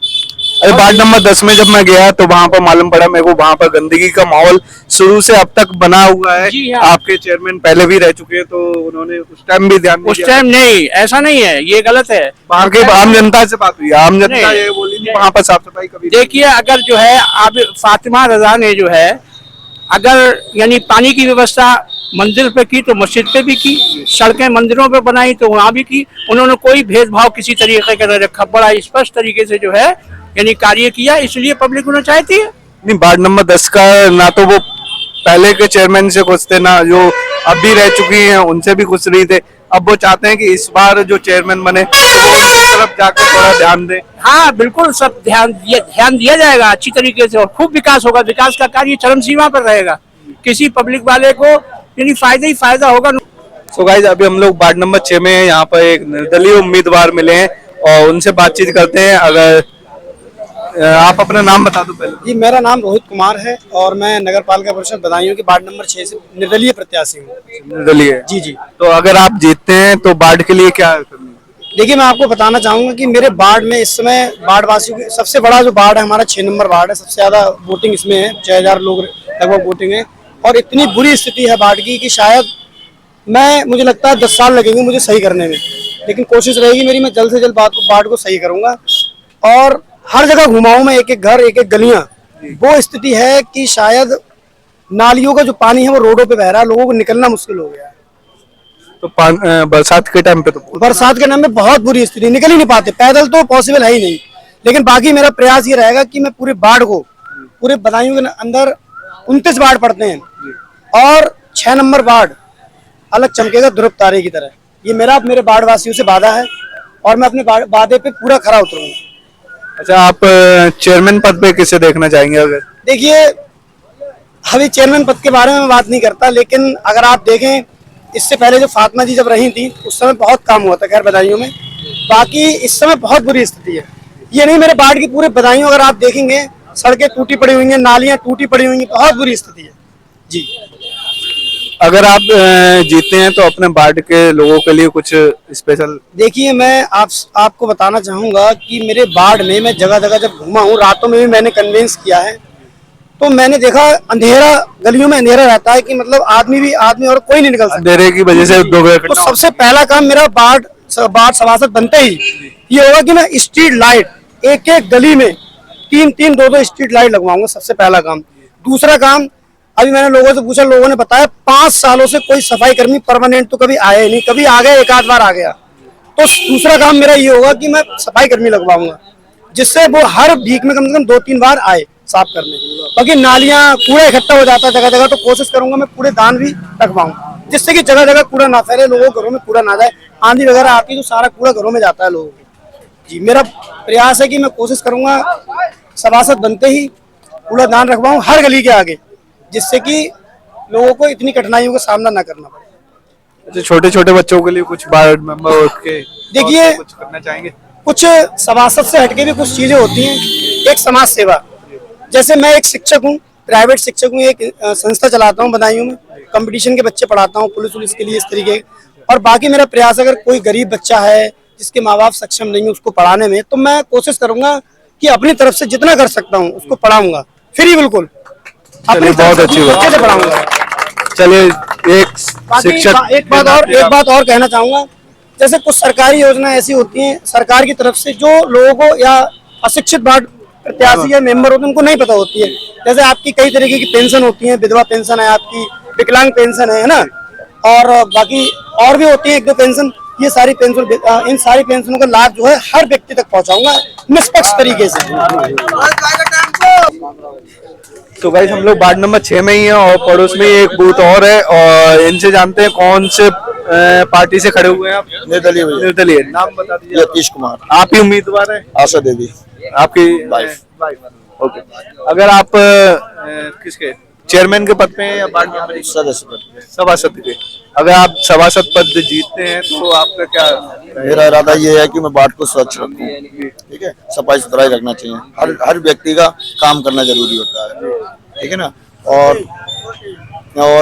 अरे वार्ड नंबर 10 में जब मैं गया तो वहाँ पर मालूम पड़ा मेरे को, वहाँ पर गंदगी का माहौल शुरू से अब तक बना हुआ है। आपके चेयरमैन पहले भी रह चुके हैं तो उन्होंने उस टाइम भी ध्यान उस टाइम नहीं, ऐसा नहीं है, ये गलत है। वहाँ के आम जनता से बात हुई, आम जनता ये बोली थी वहाँ पर साफ सफाई कभी। देखिए, अगर जो है अब फातिमा रजा ने जो है, अगर यानी पानी की व्यवस्था मंदिर पे की तो मस्जिद पे भी की, सड़कें मंदिरों पे बनाई तो वहाँ भी की। उन्होंने कोई भेदभाव किसी तरीके का नहीं रखा, बड़ा स्पष्ट तरीके से जो है यानी कार्य किया, इसलिए पब्लिक उन्हें चाहती है। नहीं, वार्ड नंबर 10 का ना तो वो पहले के चेयरमैन से खुश थे, ना जो अब भी रह चुकी हैं उनसे भी खुश नहीं थे। अब वो चाहते हैं कि इस बार जो चेयरमैन बने तो वो उनकी तरफ जाकर थोड़ा ध्यान दें। हाँ बिल्कुल, सब ध्यान दिया जाएगा अच्छी तरीके से और खूब विकास होगा। विकास का कार्य चरम सीमा पर रहेगा, किसी पब्लिक वाले को यानी फायदा ही फायदा होगा। सो गाइस, अभी हम लोग वार्ड नंबर 6 में यहाँ पर एक निर्दलीय उम्मीदवार मिले हैं और उनसे बातचीत करते हैं। अगर आप अपना नाम बता दो पहले। जी, मेरा नाम रोहित कुमार है और मैं नगर पालिका परिषद बदायूं के वार्ड नंबर 6 से निर्दलीय प्रत्याशी हूँ। निर्दलीय? जी जी। तो अगर आप जीतते हैं तो वार्ड के लिए क्या करना? देखिए, मैं आपको बताना चाहूंगा कि मेरे वार्ड में इस समय वार्ड वासियों की सबसे बड़ा जो वार्ड है हमारा 6 नंबर वार्ड है, सबसे ज्यादा वोटिंग इसमें है, 6000 लोग लगभग वोटिंग है। और इतनी बुरी स्थिति है वार्ड की कि शायद मुझे लगता है 10 साल लगेंगे मुझे सही करने में, लेकिन कोशिश रहेगी मेरी, मैं जल्द से जल्द वार्ड को सही करूंगा। और हर जगह घुमाऊं मैं, एक एक घर, एक एक गलियां। वो स्थिति है कि शायद नालियों का जो पानी है वो रोडों पे बह रहा है, लोगों को निकलना मुश्किल हो गया है। तो बरसात के टाइम पे बहुत बुरी स्थिति, निकल ही नहीं पाते, पैदल तो पॉसिबल है ही नहीं। लेकिन बाकी मेरा प्रयास ये रहेगा कि मैं पूरे वार्ड को पूरे बदायूं के अंदर 29 वार्ड पड़ते हैं और 6 नंबर वार्ड अलग चमकेगा ध्रुव तारे की तरह। ये मेरे वार्ड वासियों से वादा है और मैं अपने वादे पे पूरा खरा उतरूंगा। अच्छा, आप चेयरमैन पद पे किसे देखना चाहेंगे? अगर देखिए, अभी चेयरमैन पद के बारे में बात नहीं करता, लेकिन अगर आप देखें इससे पहले जो फातिमा जी जब रही थी उस समय बहुत काम हुआ था खैर बदायूं में। बाकी इस समय बहुत बुरी स्थिति है। ये नहीं, मेरे वार्ड की पूरे बदायूं अगर आप देखेंगे सड़कें टूटी पड़ी हुई हैं, नालियां टूटी पड़ी हुई हैं, बहुत बुरी स्थिति है जी। अगर आप जीते हैं तो अपने वार्ड के लोगों के लिए कुछ स्पेशल? देखिए, मैं आपको बताना चाहूंगा कि मेरे वार्ड में मैं जगह जगह जब घूमा हूँ, रातों में भी मैंने कन्विंस किया है, तो मैंने देखा अंधेरा, गलियों में अंधेरा रहता है कि मतलब आदमी और कोई नहीं निकल सकता अंधेरे की वजह से। तो सबसे पहला काम मेरा वार्ड सभासद बनते ही ये होगा कि मैं स्ट्रीट लाइट एक गली में 3-3, 2-2 स्ट्रीट लाइट लगवाऊंगा, सबसे पहला काम। दूसरा काम, अभी मैंने लोगों से पूछा, लोगों ने बताया 5 सालों से कोई सफाई कर्मी परमानेंट तो कभी आया ही नहीं, कभी आ गया एक आध बार आ गया। तो दूसरा काम मेरा ये होगा कि मैं सफाई कर्मी लगवाऊंगा जिससे वो हर वीक में कम से कम 2-3 बार आए साफ करने। बाकी नालियां कूड़ा इकट्ठा हो जाता है जगह जगह, तो कोशिश करूंगा मैं कूड़े दान भी रखवाऊं जिससे कि जगह जगह कूड़ा ना फैले, लोगों के घरों में कूड़ा ना जाए। आंधी वगैरह आती है तो सारा कूड़ा घरों में जाता है लोगों के। जी, मेरा प्रयास है कि मैं कोशिश करूंगा सभासद बनते ही कूड़ा दान रखवाऊं हर गली के आगे, जिससे कि लोगों को इतनी कठिनाइयों का सामना ना करना पड़े। छोटे छोटे बच्चों के लिए कुछ वार्ड मेंबर उठ के देखिए कुछ करना चाहेंगे? कुछ सभासद से हटके भी कुछ चीजें होती हैं। एक समाज सेवा, जैसे मैं एक शिक्षक हूँ, प्राइवेट शिक्षक हूँ, एक संस्था चलाता हूँ बदायूं में, कंपटीशन के बच्चे पढ़ाता हूँ पुलिस के लिए इस तरीके। और बाकी मेरा प्रयास, अगर कोई गरीब बच्चा है जिसके माँ बाप सक्षम नहीं है उसको पढ़ाने में, तो मैं कोशिश करूंगा कि अपनी तरफ से जितना कर सकता हूँ उसको पढ़ाऊंगा फ्री, बिल्कुल। चलिए, बहुत अच्छी बात है, पढ़ाऊंगा। चलिए, एक शिक्षक, एक बात और कहना चाहूंगा, जैसे कुछ सरकारी योजना ऐसी होती हैं सरकार की तरफ से जो लोगों को या अशिक्षित वार्ड प्रत्याशी या मेंबर होते हैं उनको नहीं पता होती है। जैसे आपकी कई तरीके की पेंशन होती है, विधवा पेंशन है, आपकी विकलांग पेंशन है ना, और बाकी और भी होती है 1-2 पेंशन। ये सारी पेंशन, इन सारी पेंशनों का लाभ जो है हर व्यक्ति तक पहुंचाऊंगा निष्पक्ष तरीके से। तो गाइस, हम लोग वार्ड नंबर 6 में ही हैं और पड़ोस में एक बूथ और है, और इनसे जानते हैं कौन से पार्टी से खड़े हुए हैं आप? निर्दलीय। नाम बता दीजिए। यतीश कुमार। आप ही उम्मीदवार हैं? आशा देवी। आपकी वाइफ? ओके। अगर आप किसके चेयरमैन के पद पे हैं या वार्ड मेंबर? सदस्य पद। सभासद के। अगर आप सभासद पद जीतते हैं तो आपका क्या? मेरा इरादा ये है कि मैं वार्ड को स्वच्छ रखूं, ठीक है, सफाई सुथराई रखना चाहिए। हर व्यक्ति का काम करना जरूरी होता है, ठीक है ना। और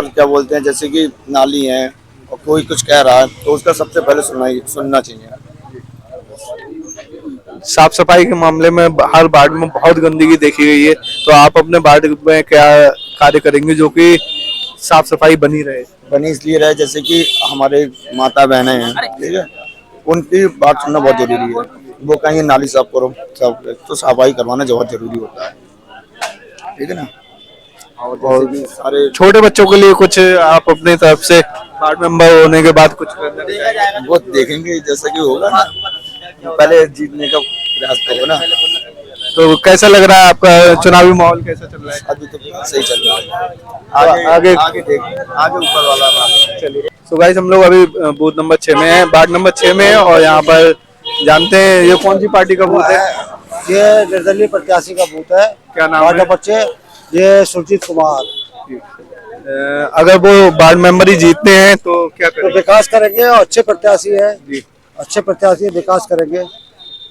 क्या बोलते हैं, जैसे कि नाली है और कोई कुछ कह रहा है तो उसका सबसे पहले सुनना चाहिए। साफ सफाई के मामले में हर वार्ड में बहुत गंदगी देखी गई है, तो आप अपने वार्ड में क्या कार्य करेंगे जो कि साफ सफाई बनी इसलिए रहे, जैसे कि हमारे माता बहनें हैं, ठीक है, उनकी बात सुनना बहुत जरूरी है। वो कहेंगे नाली साफ करो, तो सफाई करवाना बहुत जरूरी होता है, ठीक है ना। और सारे छोटे बच्चों के लिए कुछ आप अपनी तरफ से वार्ड मेंबर होने के बाद कुछ करना? वो देखेंगे जैसा कि होगा ना, पहले जीतने का प्रयास करो ना। तो कैसा लग रहा है आपका चुनावी माहौल, कैसा चल रहा है? अभी तो सही चल रहा है, आगे ऊपर वाला। चलिए, तो गाइस, हम लोग अभी बूथ नंबर 6 में हैं, वार्ड नंबर 6 में है, और यहाँ पर जानते हैं ये कौन सी पार्टी का बूथ है? ये निर्दलीय प्रत्याशी का बूथ है। क्या नाम है? बच्चे ये सुरजीत कुमार। अगर वो वार्ड मेंबर ही जीतते हैं तो क्या करेंगे? तो विकास करेंगे, और अच्छे प्रत्याशी है, अच्छे प्रत्याशी विकास करेंगे,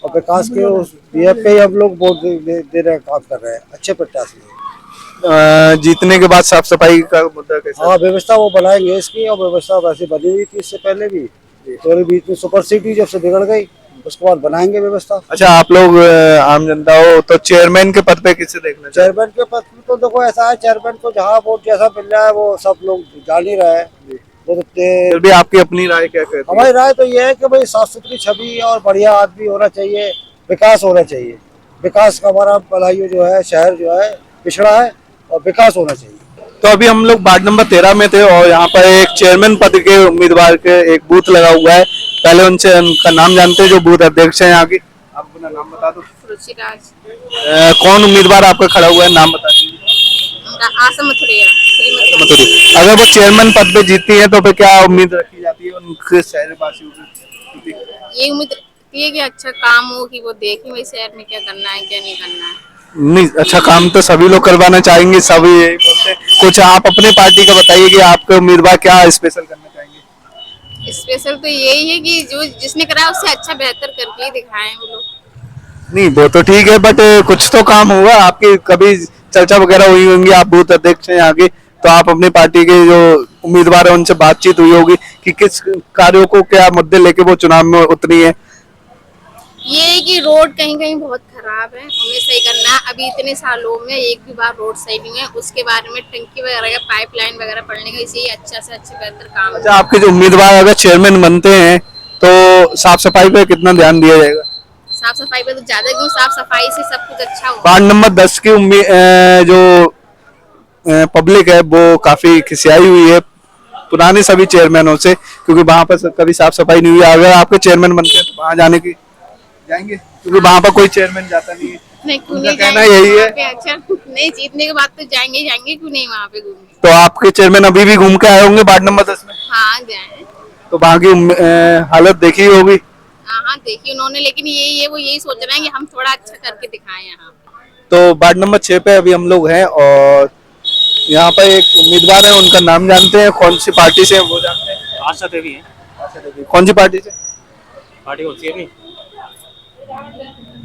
और विकास के उस पे ही हम लोग वोट दे रहे काम कर रहे हैं। अच्छे प्रत्याशी है। जीतने के बाद साफ सफाई का मुद्दा कैसा? हाँ, व्यवस्था वो बनाएंगे इसकी, और व्यवस्था वैसे बनी हुई थी इससे पहले भी, तो बीच में सुपर सिटी जब से बिगड़ गई उसके बाद बनाएंगे व्यवस्था। अच्छा, आप लोग आम जनता हो तो चेयरमैन के पद पे किसे देखना? चेयरमैन के पद पे तो देखो ऐसा है, चेयरमैन को जहाँ वोट जैसा मिल रहा है वो सब लोग जान ही रहे हैं। फिर भी आपकी अपनी राय क्या कहती है? हमारी राय तो ये है कि भाई साफ सुथरी छवि और बढ़िया आदमी होना चाहिए, विकास होना चाहिए। विकास का हमारा बदायूं जो है, शहर जो है पिछड़ा है, और विकास होना चाहिए। तो अभी हम लोग वार्ड नंबर 13 में थे, और यहाँ पर एक चेयरमैन पद के उम्मीदवार के एक बूथ लगा हुआ है। पहले उनसे उनका नाम जानते हैं, जो बूथ अध्यक्ष है यहाँ की। आप अपना नाम बता दो। रुचिराज। कौन उम्मीदवार आपका खड़ा हुआ है, नाम बता दीजिए। आसम मथुरिया मथुरी। अगर वो चेयरमैन पद पे जीतती है तो फिर क्या उम्मीद रखी जाती है उनके शहरवासियों की? ये उम्मीद रखती है कि अच्छा काम हो, कि वो देखें भाई शहर में क्या करना है क्या नहीं करना है। नहीं, अच्छा काम तो सभी लोग करवाना चाहेंगे, सभी यही बोलते हैं। कुछ आप अपने पार्टी का बताइए कि आपके उम्मीदवार क्या स्पेशल करना चाहेंगे? स्पेशल तो यही है कि जो जिसने करा है उससे अच्छा बेहतर करके ही दिखाएं वो लोग। नहीं वो तो ठीक है, बट कुछ तो काम होगा। आपकी कभी चर्चा वगैरह हुई होंगी, आप बूथ अध्यक्ष हैं आगे, तो आप अपनी पार्टी के जो उम्मीदवार है उनसे बातचीत हुई होगी कि किस कार्यों को क्या मुद्दे लेके वो चुनाव में उतरी है। ये है कि रोड कहीं कहीं बहुत खराब है, उन्हें सही करना है। अभी इतने सालों में एक भी बार रोड सही नहीं है, उसके बारे में टंकी वगैरह का पाइपलाइन वगैरह पड़ने का, इसी अच्छा से अच्छा बेहतर काम। अच्छा, आपके जो उम्मीदवार अगर चेयरमैन बनते हैं तो साफ सफाई पे कितना ध्यान दिया जाएगा? साफ सफाई पे तो ज्यादा, क्यों साफ सफाई से सब कुछ अच्छा होगा। वार्ड नंबर 10 की जो पब्लिक है वो काफी खिसियाई हुई है पुराने सभी चेयरमैनों से, क्योंकि वहां पर कभी साफ सफाई नहीं हुई। अगर आपके चेयरमैन बनते हैं तो वहां जाने की जाएंगे, क्योंकि वहां पर कोई चेयरमैन जाता नहीं है। नहीं, क्यों उनका नहीं कहना जाएंगे यही है। वहाँ पे? अच्छा नहीं, जीतने के बाद तो जाएंगे ही जाएंगे, क्यों नहीं वहाँ पे घूमने। तो आपके चेयरमैन अभी भी घूम के आए होंगे वार्ड नंबर 10 में, हाँ जाए। तो वहां की हालत देखी होगी। हाँ हाँ देखिए उन्होंने, लेकिन यही है वो यही सोच रहे हैं कि हम थोड़ा अच्छा करके दिखाएं यहाँ। तो वार्ड नंबर 6 पे अभी हम लोग हैं और यहाँ पर एक उम्मीदवार है, उनका नाम जानते हैं, कौन सी पार्टी से वो जानते हैं? आशा देवी है। कौन सी पार्टी से? पार्टी होती है नहीं,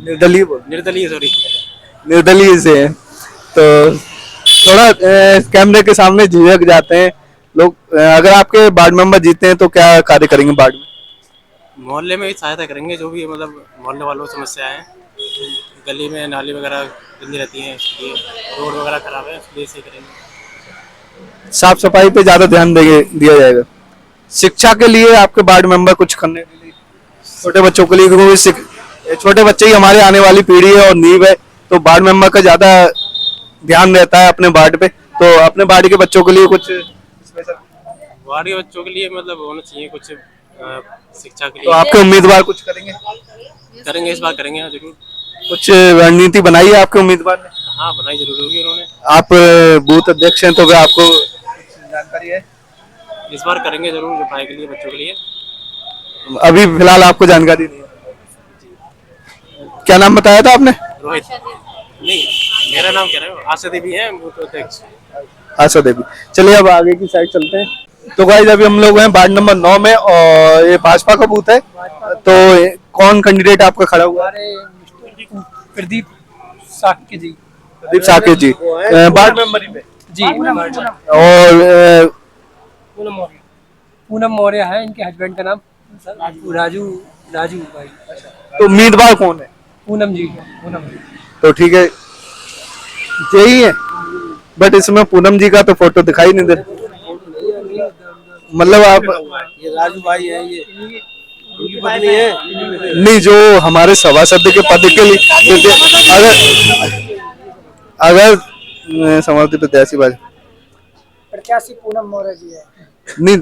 निर्दलीय निर्दलीय, सॉरी निर्दलीय से है। तो थोड़ा कैमरे के सामने झिझक जाते हैं लोग। अगर आपके वार्ड मेंबर जीते हैं तो क्या कार्य करेंगे वार्ड में? मोहल्ले में भी सहायता करेंगे, जो भी मतलब मोहल्ले वालों को समस्या है, गली में नाली वगैरह गंदी रहती है, इसलिए रोड वगैरह खराब है, इसलिए सही करेंगे। साफ सफाई पे ज्यादा ध्यान दिया जाएगा। शिक्षा के लिए आपके वार्ड मेंबर कुछ करने के लिए, छोटे बच्चों के लिए, क्योंकि छोटे बच्चे ही हमारे आने वाली पीढ़ी है और नींव है, तो वार्ड मेंबर का ज्यादा ध्यान रहता है अपने वार्ड पे। तो अपने वार्ड के बच्चों के लिए कुछ स्पेशल, वार्ड के बच्चों के लिए मतलब होना चाहिए कुछ शिक्षा के लिए। तो आपके उम्मीदवार कुछ करेंगे? करेंगे, इस बार करेंगे, हाँ जरूर। कुछ रणनीति बनाई है आपके उम्मीदवार ने? हाँ बनाई जरूर होगी उन्होंने। आप बूथ अध्यक्ष हैं तो फिर आपको जानकारी है? इस बार करेंगे जरूर, जो पढ़ाई के लिए बच्चों के लिए। अभी फिलहाल आपको जानकारी नहीं है। क्या नाम बताया था आपने? रोहित नहीं, मेरा नाम कह रहे हो, आशा देवी है बूथ अध्यक्ष। आशा देवी। चलिए अब आगे की साइड चलते हैं। तो गाइस अभी हम लोग हैं वार्ड नंबर 9 में और ये भाजपा का बूथ है। तो कौन कैंडिडेट आपका खड़ा हुआ? प्रदीप साकेत जी। प्रदीप साकेत जी वार्ड मेंबर में जी। और पूनम मौर्य है इनके हस्बैंड का नाम, राजू भाई। तो उम्मीदवार कौन है? पूनम जी। तो ठीक है, यही है, बट इसमें पूनम जी का तो फोटो दिखाई नहीं दे। मतलब आप ये राजू भाई है, ये उनकी पत्नी है। नहीं, जो हमारे सभासद के पद के लिए अगर समाप्ति प्रत्याशी प्रत्याशी पूनम मौर्य जी है। नहीं,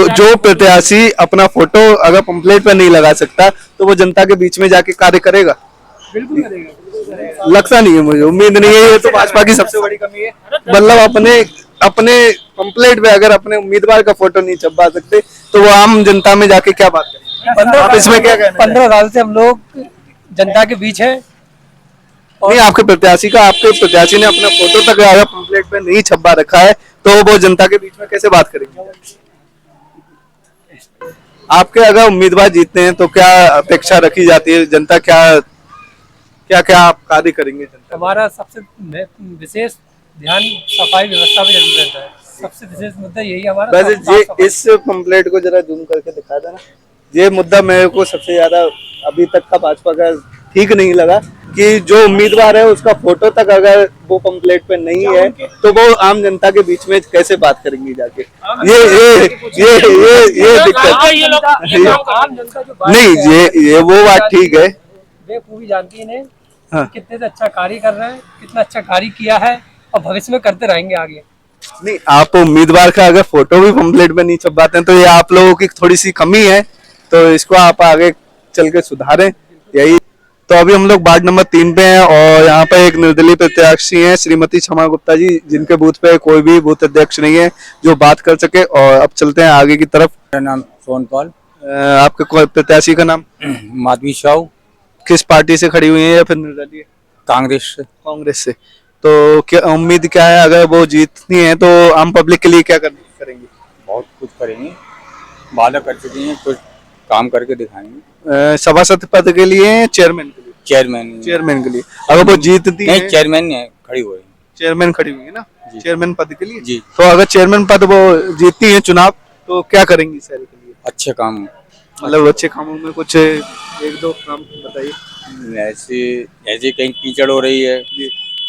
जो प्रत्याशी अपना फोटो अगर पंपलेट पे नहीं लगा सकता तो वो जनता के बीच में जाके कार्य करेगा? बिल्कुल करेगा। लगता नहीं है, मुझे उम्मीद नहीं है। ये तो भाजपा की सबसे बड़ी कमी है। मतलब अपने पंपलेट पे अगर अपने उम्मीदवार का फोटो नहीं छपवा सकते तो वो आम जनता में जाके क्या बात करेंगे? आप इसमें क्या कहना? 15 साल से हम लोग जनता के बीच है। नहीं, आपके प्रत्याशी ने अपना फोटो तक अगर पंपलेट पे नहीं छपवा रखा है तो वो जनता के बीच में कैसे बात करेंगे? आपके अगर उम्मीदवार जीतते हैं तो क्या अपेक्षा रखी जाती है? जनता क्या आप कार्य करेंगे? हमारा सबसे विशेष ध्यान सफाई व्यवस्था पे जरूर रहता है। सबसे विशेष मुद्दा यही हमारा। वैसे ये इस पंपलेट को जरा जूम करके दिखा देना। ये मुद्दा मेरे को सबसे ज्यादा अभी तक का भाजपा का ठीक नहीं लगा कि जो उम्मीदवार है उसका फोटो तक अगर वो पंपलेट पे नहीं है तो वो आम जनता के बीच में कैसे बात करेंगे जाके? ये दिक्कत नहीं। ये वो बात ठीक है, बेखूबी जानती है इन्हें। हाँ। कितने से अच्छा कार्य कर रहे हैं, कितना अच्छा कार्य किया है और भविष्य में करते रहेंगे आगे। नहीं, आप उम्मीदवार का अगर फोटो भी पंपलेट में नहीं छपवाते हैं तो ये आप लोगों की थोड़ी सी कमी है, तो इसको आप आगे चल के सुधारें। यही तो अभी हम लोग वार्ड नंबर 3 पे हैं और यहाँ पे एक निर्दलीय प्रत्याशी हैं श्रीमती क्षमा गुप्ता जी, जिनके बूथ पे कोई भी बूथ अध्यक्ष नहीं है जो बात कर सके। और अब चलते हैं आगे की तरफ। मेरा नाम सोनपाल। आपके प्रत्याशी का नाम? माधवी साहू। किस पार्टी से खड़ी हुई है या फिर निर्दलीय? कांग्रेस से। कांग्रेस से। तो क्या उम्मीद क्या है, अगर वो जीतनी है तो आम पब्लिक के लिए क्या करेंगे? बहुत कुछ करेंगे, वादा कर चुकी हैं, कुछ काम करके दिखाएंगे। सभासद पद के लिए, चेयरमैन के लिए? चेयरमैन के लिए। अगर वो जीतती है? चेयरमैन खड़ी हुई। चेयरमैन खड़ी हुई है ना, चेयरमैन पद के लिए जी। तो अगर चेयरमैन पद वो जीतती है चुनाव, तो क्या करेंगी शहर के लिए? अच्छे काम, मतलब अच्छे कामों में कुछ एक दो काम बताइए। ऐसे कहीं कीचड़ हो रही है,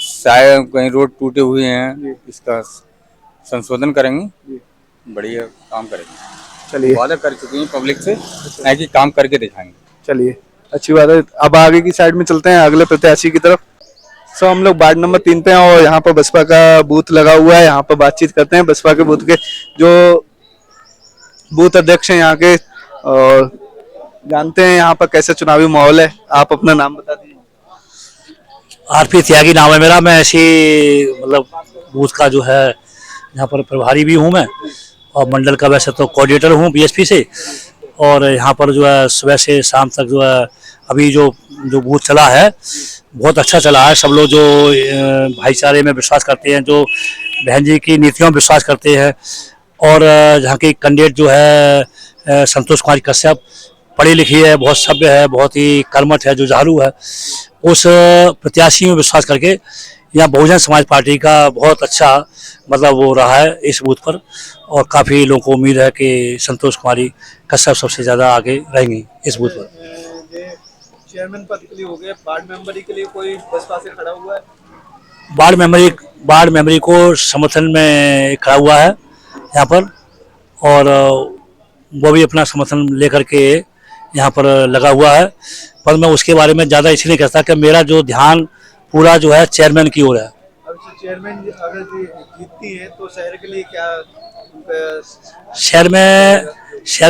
शायद कहीं रोड टूटे हुए हैं, इसका संशोधन करेंगे, बढ़िया काम करेंगे। चलिए, वादा कर चुकी हैं पब्लिक से, नहीं कि काम करके दिखाएंगे। चलिए, अच्छी बात है। अब आगे की साइड में चलते हैं, अगले प्रत्याशी की तरफ। सो हम लोग वार्ड नंबर 3 पे हैं और यहाँ पर बसपा का बूथ लगा हुआ है। यहाँ पर बातचीत करते हैं बसपा के बूथ के जो बूथ अध्यक्ष हैं यहाँ के, और जानते हैं यहाँ पर कैसे चुनावी माहौल है। आप अपना नाम बता दीजिए। आरपी त्यागी नाम है मेरा। मैं ऐसी मतलब बूथ का जो है यहाँ पर प्रभारी भी हूँ मैं, और मंडल का वैसे तो कोऑर्डिनेटर हूँ बीएसपी से। और यहाँ पर जो है सुबह से शाम तक जो है अभी जो बूथ चला है बहुत अच्छा चला है। सब लोग जो भाईचारे में विश्वास करते हैं, जो बहन जी की नीतियों में विश्वास करते हैं, और यहाँ की कैंडिडेट जो है संतोष कुमारी कश्यप पढ़ी लिखी है, बहुत सभ्य है, बहुत ही कर्मठ है, जुझारू है, उस प्रत्याशी में विश्वास करके यहाँ बहुजन समाज पार्टी का बहुत अच्छा मतलब वो रहा है इस बूथ पर। और काफ़ी लोगों को उम्मीद है कि संतोष कुमारी कश्यप सबसे ज़्यादा आगे रहेंगी इस बूथ पर। चेयरमैन पद के लिए हो गए, वार्ड मेंबरी के लिए कोई बसपा से खड़ा हुआ है? वार्ड मेंबरी को समर्थन में खड़ा हुआ है यहाँ पर, और वो भी अपना समर्थन लेकर के यहाँ पर लगा हुआ है। पर मैं उसके बारे में ज़्यादा इसलिए नहीं कहता कि मेरा जो ध्यान पूरा जो है चेयरमैन की ओर है। अब चेयरमैन अगर जीतती है तो शहर के लिए क्या? शहर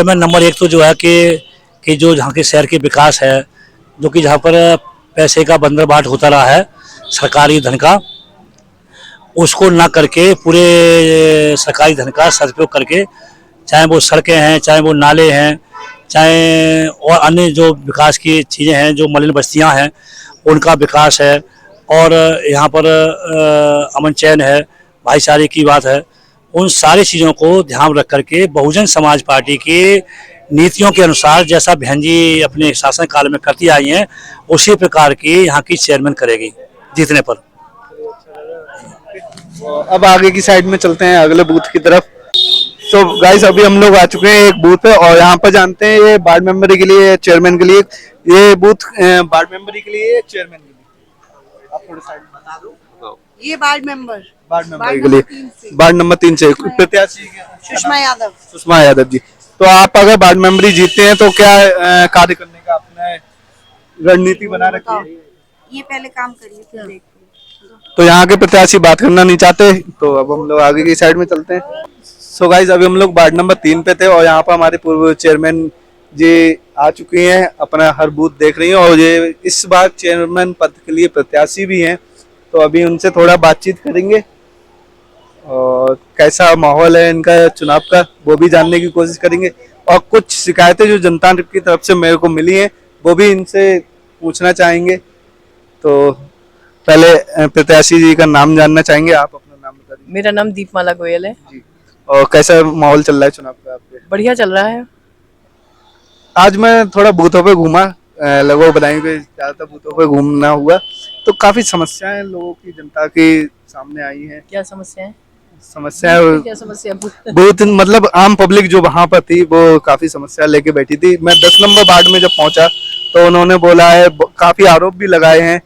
में नंबर 1 तो जो है कि जो जहाँ के शहर के विकास है, जो कि जहाँ पर पैसे का बंदरबाट होता रहा है सरकारी धन का, उसको ना करके पूरे सरकारी धन का सदुपयोग करके, चाहे वो सड़कें हैं, चाहे वो नाले हैं, चाहे और अन्य जो विकास की चीज़ें हैं, जो मलिन बस्तियां हैं उनका विकास है, और यहाँ पर अमन चैन है, भाईचारे की बात है, उन सारी चीज़ों को ध्यान रख करके बहुजन समाज पार्टी की नीतियों के अनुसार जैसा बहन जी अपने शासन काल में करती आई हैं उसी प्रकार की यहाँ की चेयरमैन करेगी जीतने पर। अब आगे की साइड में चलते हैं अगले बूथ की तरफ। तो गाइस अभी हम लोग आ चुके हैं एक बूथ पे, और यहाँ पर जानते हैं ये वार्ड मेंबरी के लिए, चेयरमैन के लिए, ये बूथ वार्ड मेंबरी के लिए, चेयरमैन के लिए आप थोड़ा साइड में बता दो। ये वार्ड मेंबरी के लिए वार्ड नंबर 3 से प्रत्याशी सुषमा यादव जी। तो आप अगर वार्ड मेंबरी जीतते हैं तो क्या कार्य करने का अपना रणनीति बना रखी है? ये पहले काम करिए तो यहाँ के प्रत्याशी बात करना नहीं चाहते, तो अब हम लोग आगे की साइड में चलते हैं। सो गाइस अभी हम लोग वार्ड नंबर 3 पे थे और यहाँ पर हमारे पूर्व चेयरमैन जी आ चुकी हैं, अपना हर बूथ देख रही हैं, और ये इस बार चेयरमैन पद के लिए प्रत्याशी भी हैं। तो अभी उनसे थोड़ा बातचीत करेंगे और कैसा माहौल है इनका चुनाव का वो भी जानने की कोशिश करेंगे, और कुछ शिकायतें जो जनता की तरफ से मेरे को मिली हैं वो भी इनसे पूछना चाहेंगे। तो पहले प्रत्याशी जी का नाम जानना चाहेंगे, आप अपना नाम बता दीजिए। मेरा नाम दीपमाला गोयल है जी। और कैसा माहौल चल रहा है चुनाव का आपके? बढ़िया चल रहा है। आज मैं थोड़ा बूथों पे घूमा, लगभग बताएंगे कि ज्यादातर बूथों पे घूमना हुआ, तो काफी समस्याएं लोगों की, जनता के सामने आई हैं। क्या समस्याएं? क्या समस्या? बूथ मतलब आम पब्लिक जो वहाँ पर थी वो काफी समस्या लेके बैठी थी। मैं 10 नंबर वार्ड में जब पहुंचा तो उन्होंने बोला है, काफी आरोप भी लगाए हैं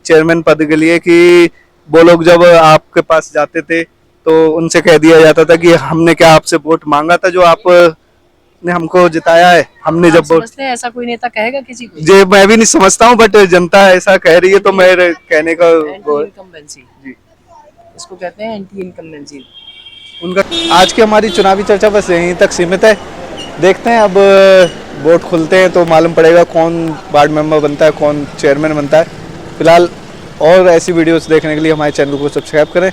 चेयरमैन पद के लिए कि वो लोग जब आपके पास जाते थे तो उनसे कह दिया जाता था कि हमने क्या आपसे वोट मांगा था जो आपने हमको जिताया है। हमने जब समझते हैं ऐसा कोई नेता कहेगा किसी को? जी मैं भी नहीं समझता हूँ, बट जनता ऐसा कह रही है तो मेरे कहने का जी इसको कहते हैं एंटी इनकम्बेंसी। उनका आज की हमारी चुनावी चर्चा बस यहीं तक सीमित है। देखते हैं अब वोट खुलते हैं तो मालूम पड़ेगा कौन वार्ड मेंबर बनता है, कौन चेयरमैन बनता है। फिलहाल और ऐसी वीडियोस देखने के लिए हमारे चैनल को सब्सक्राइब करें।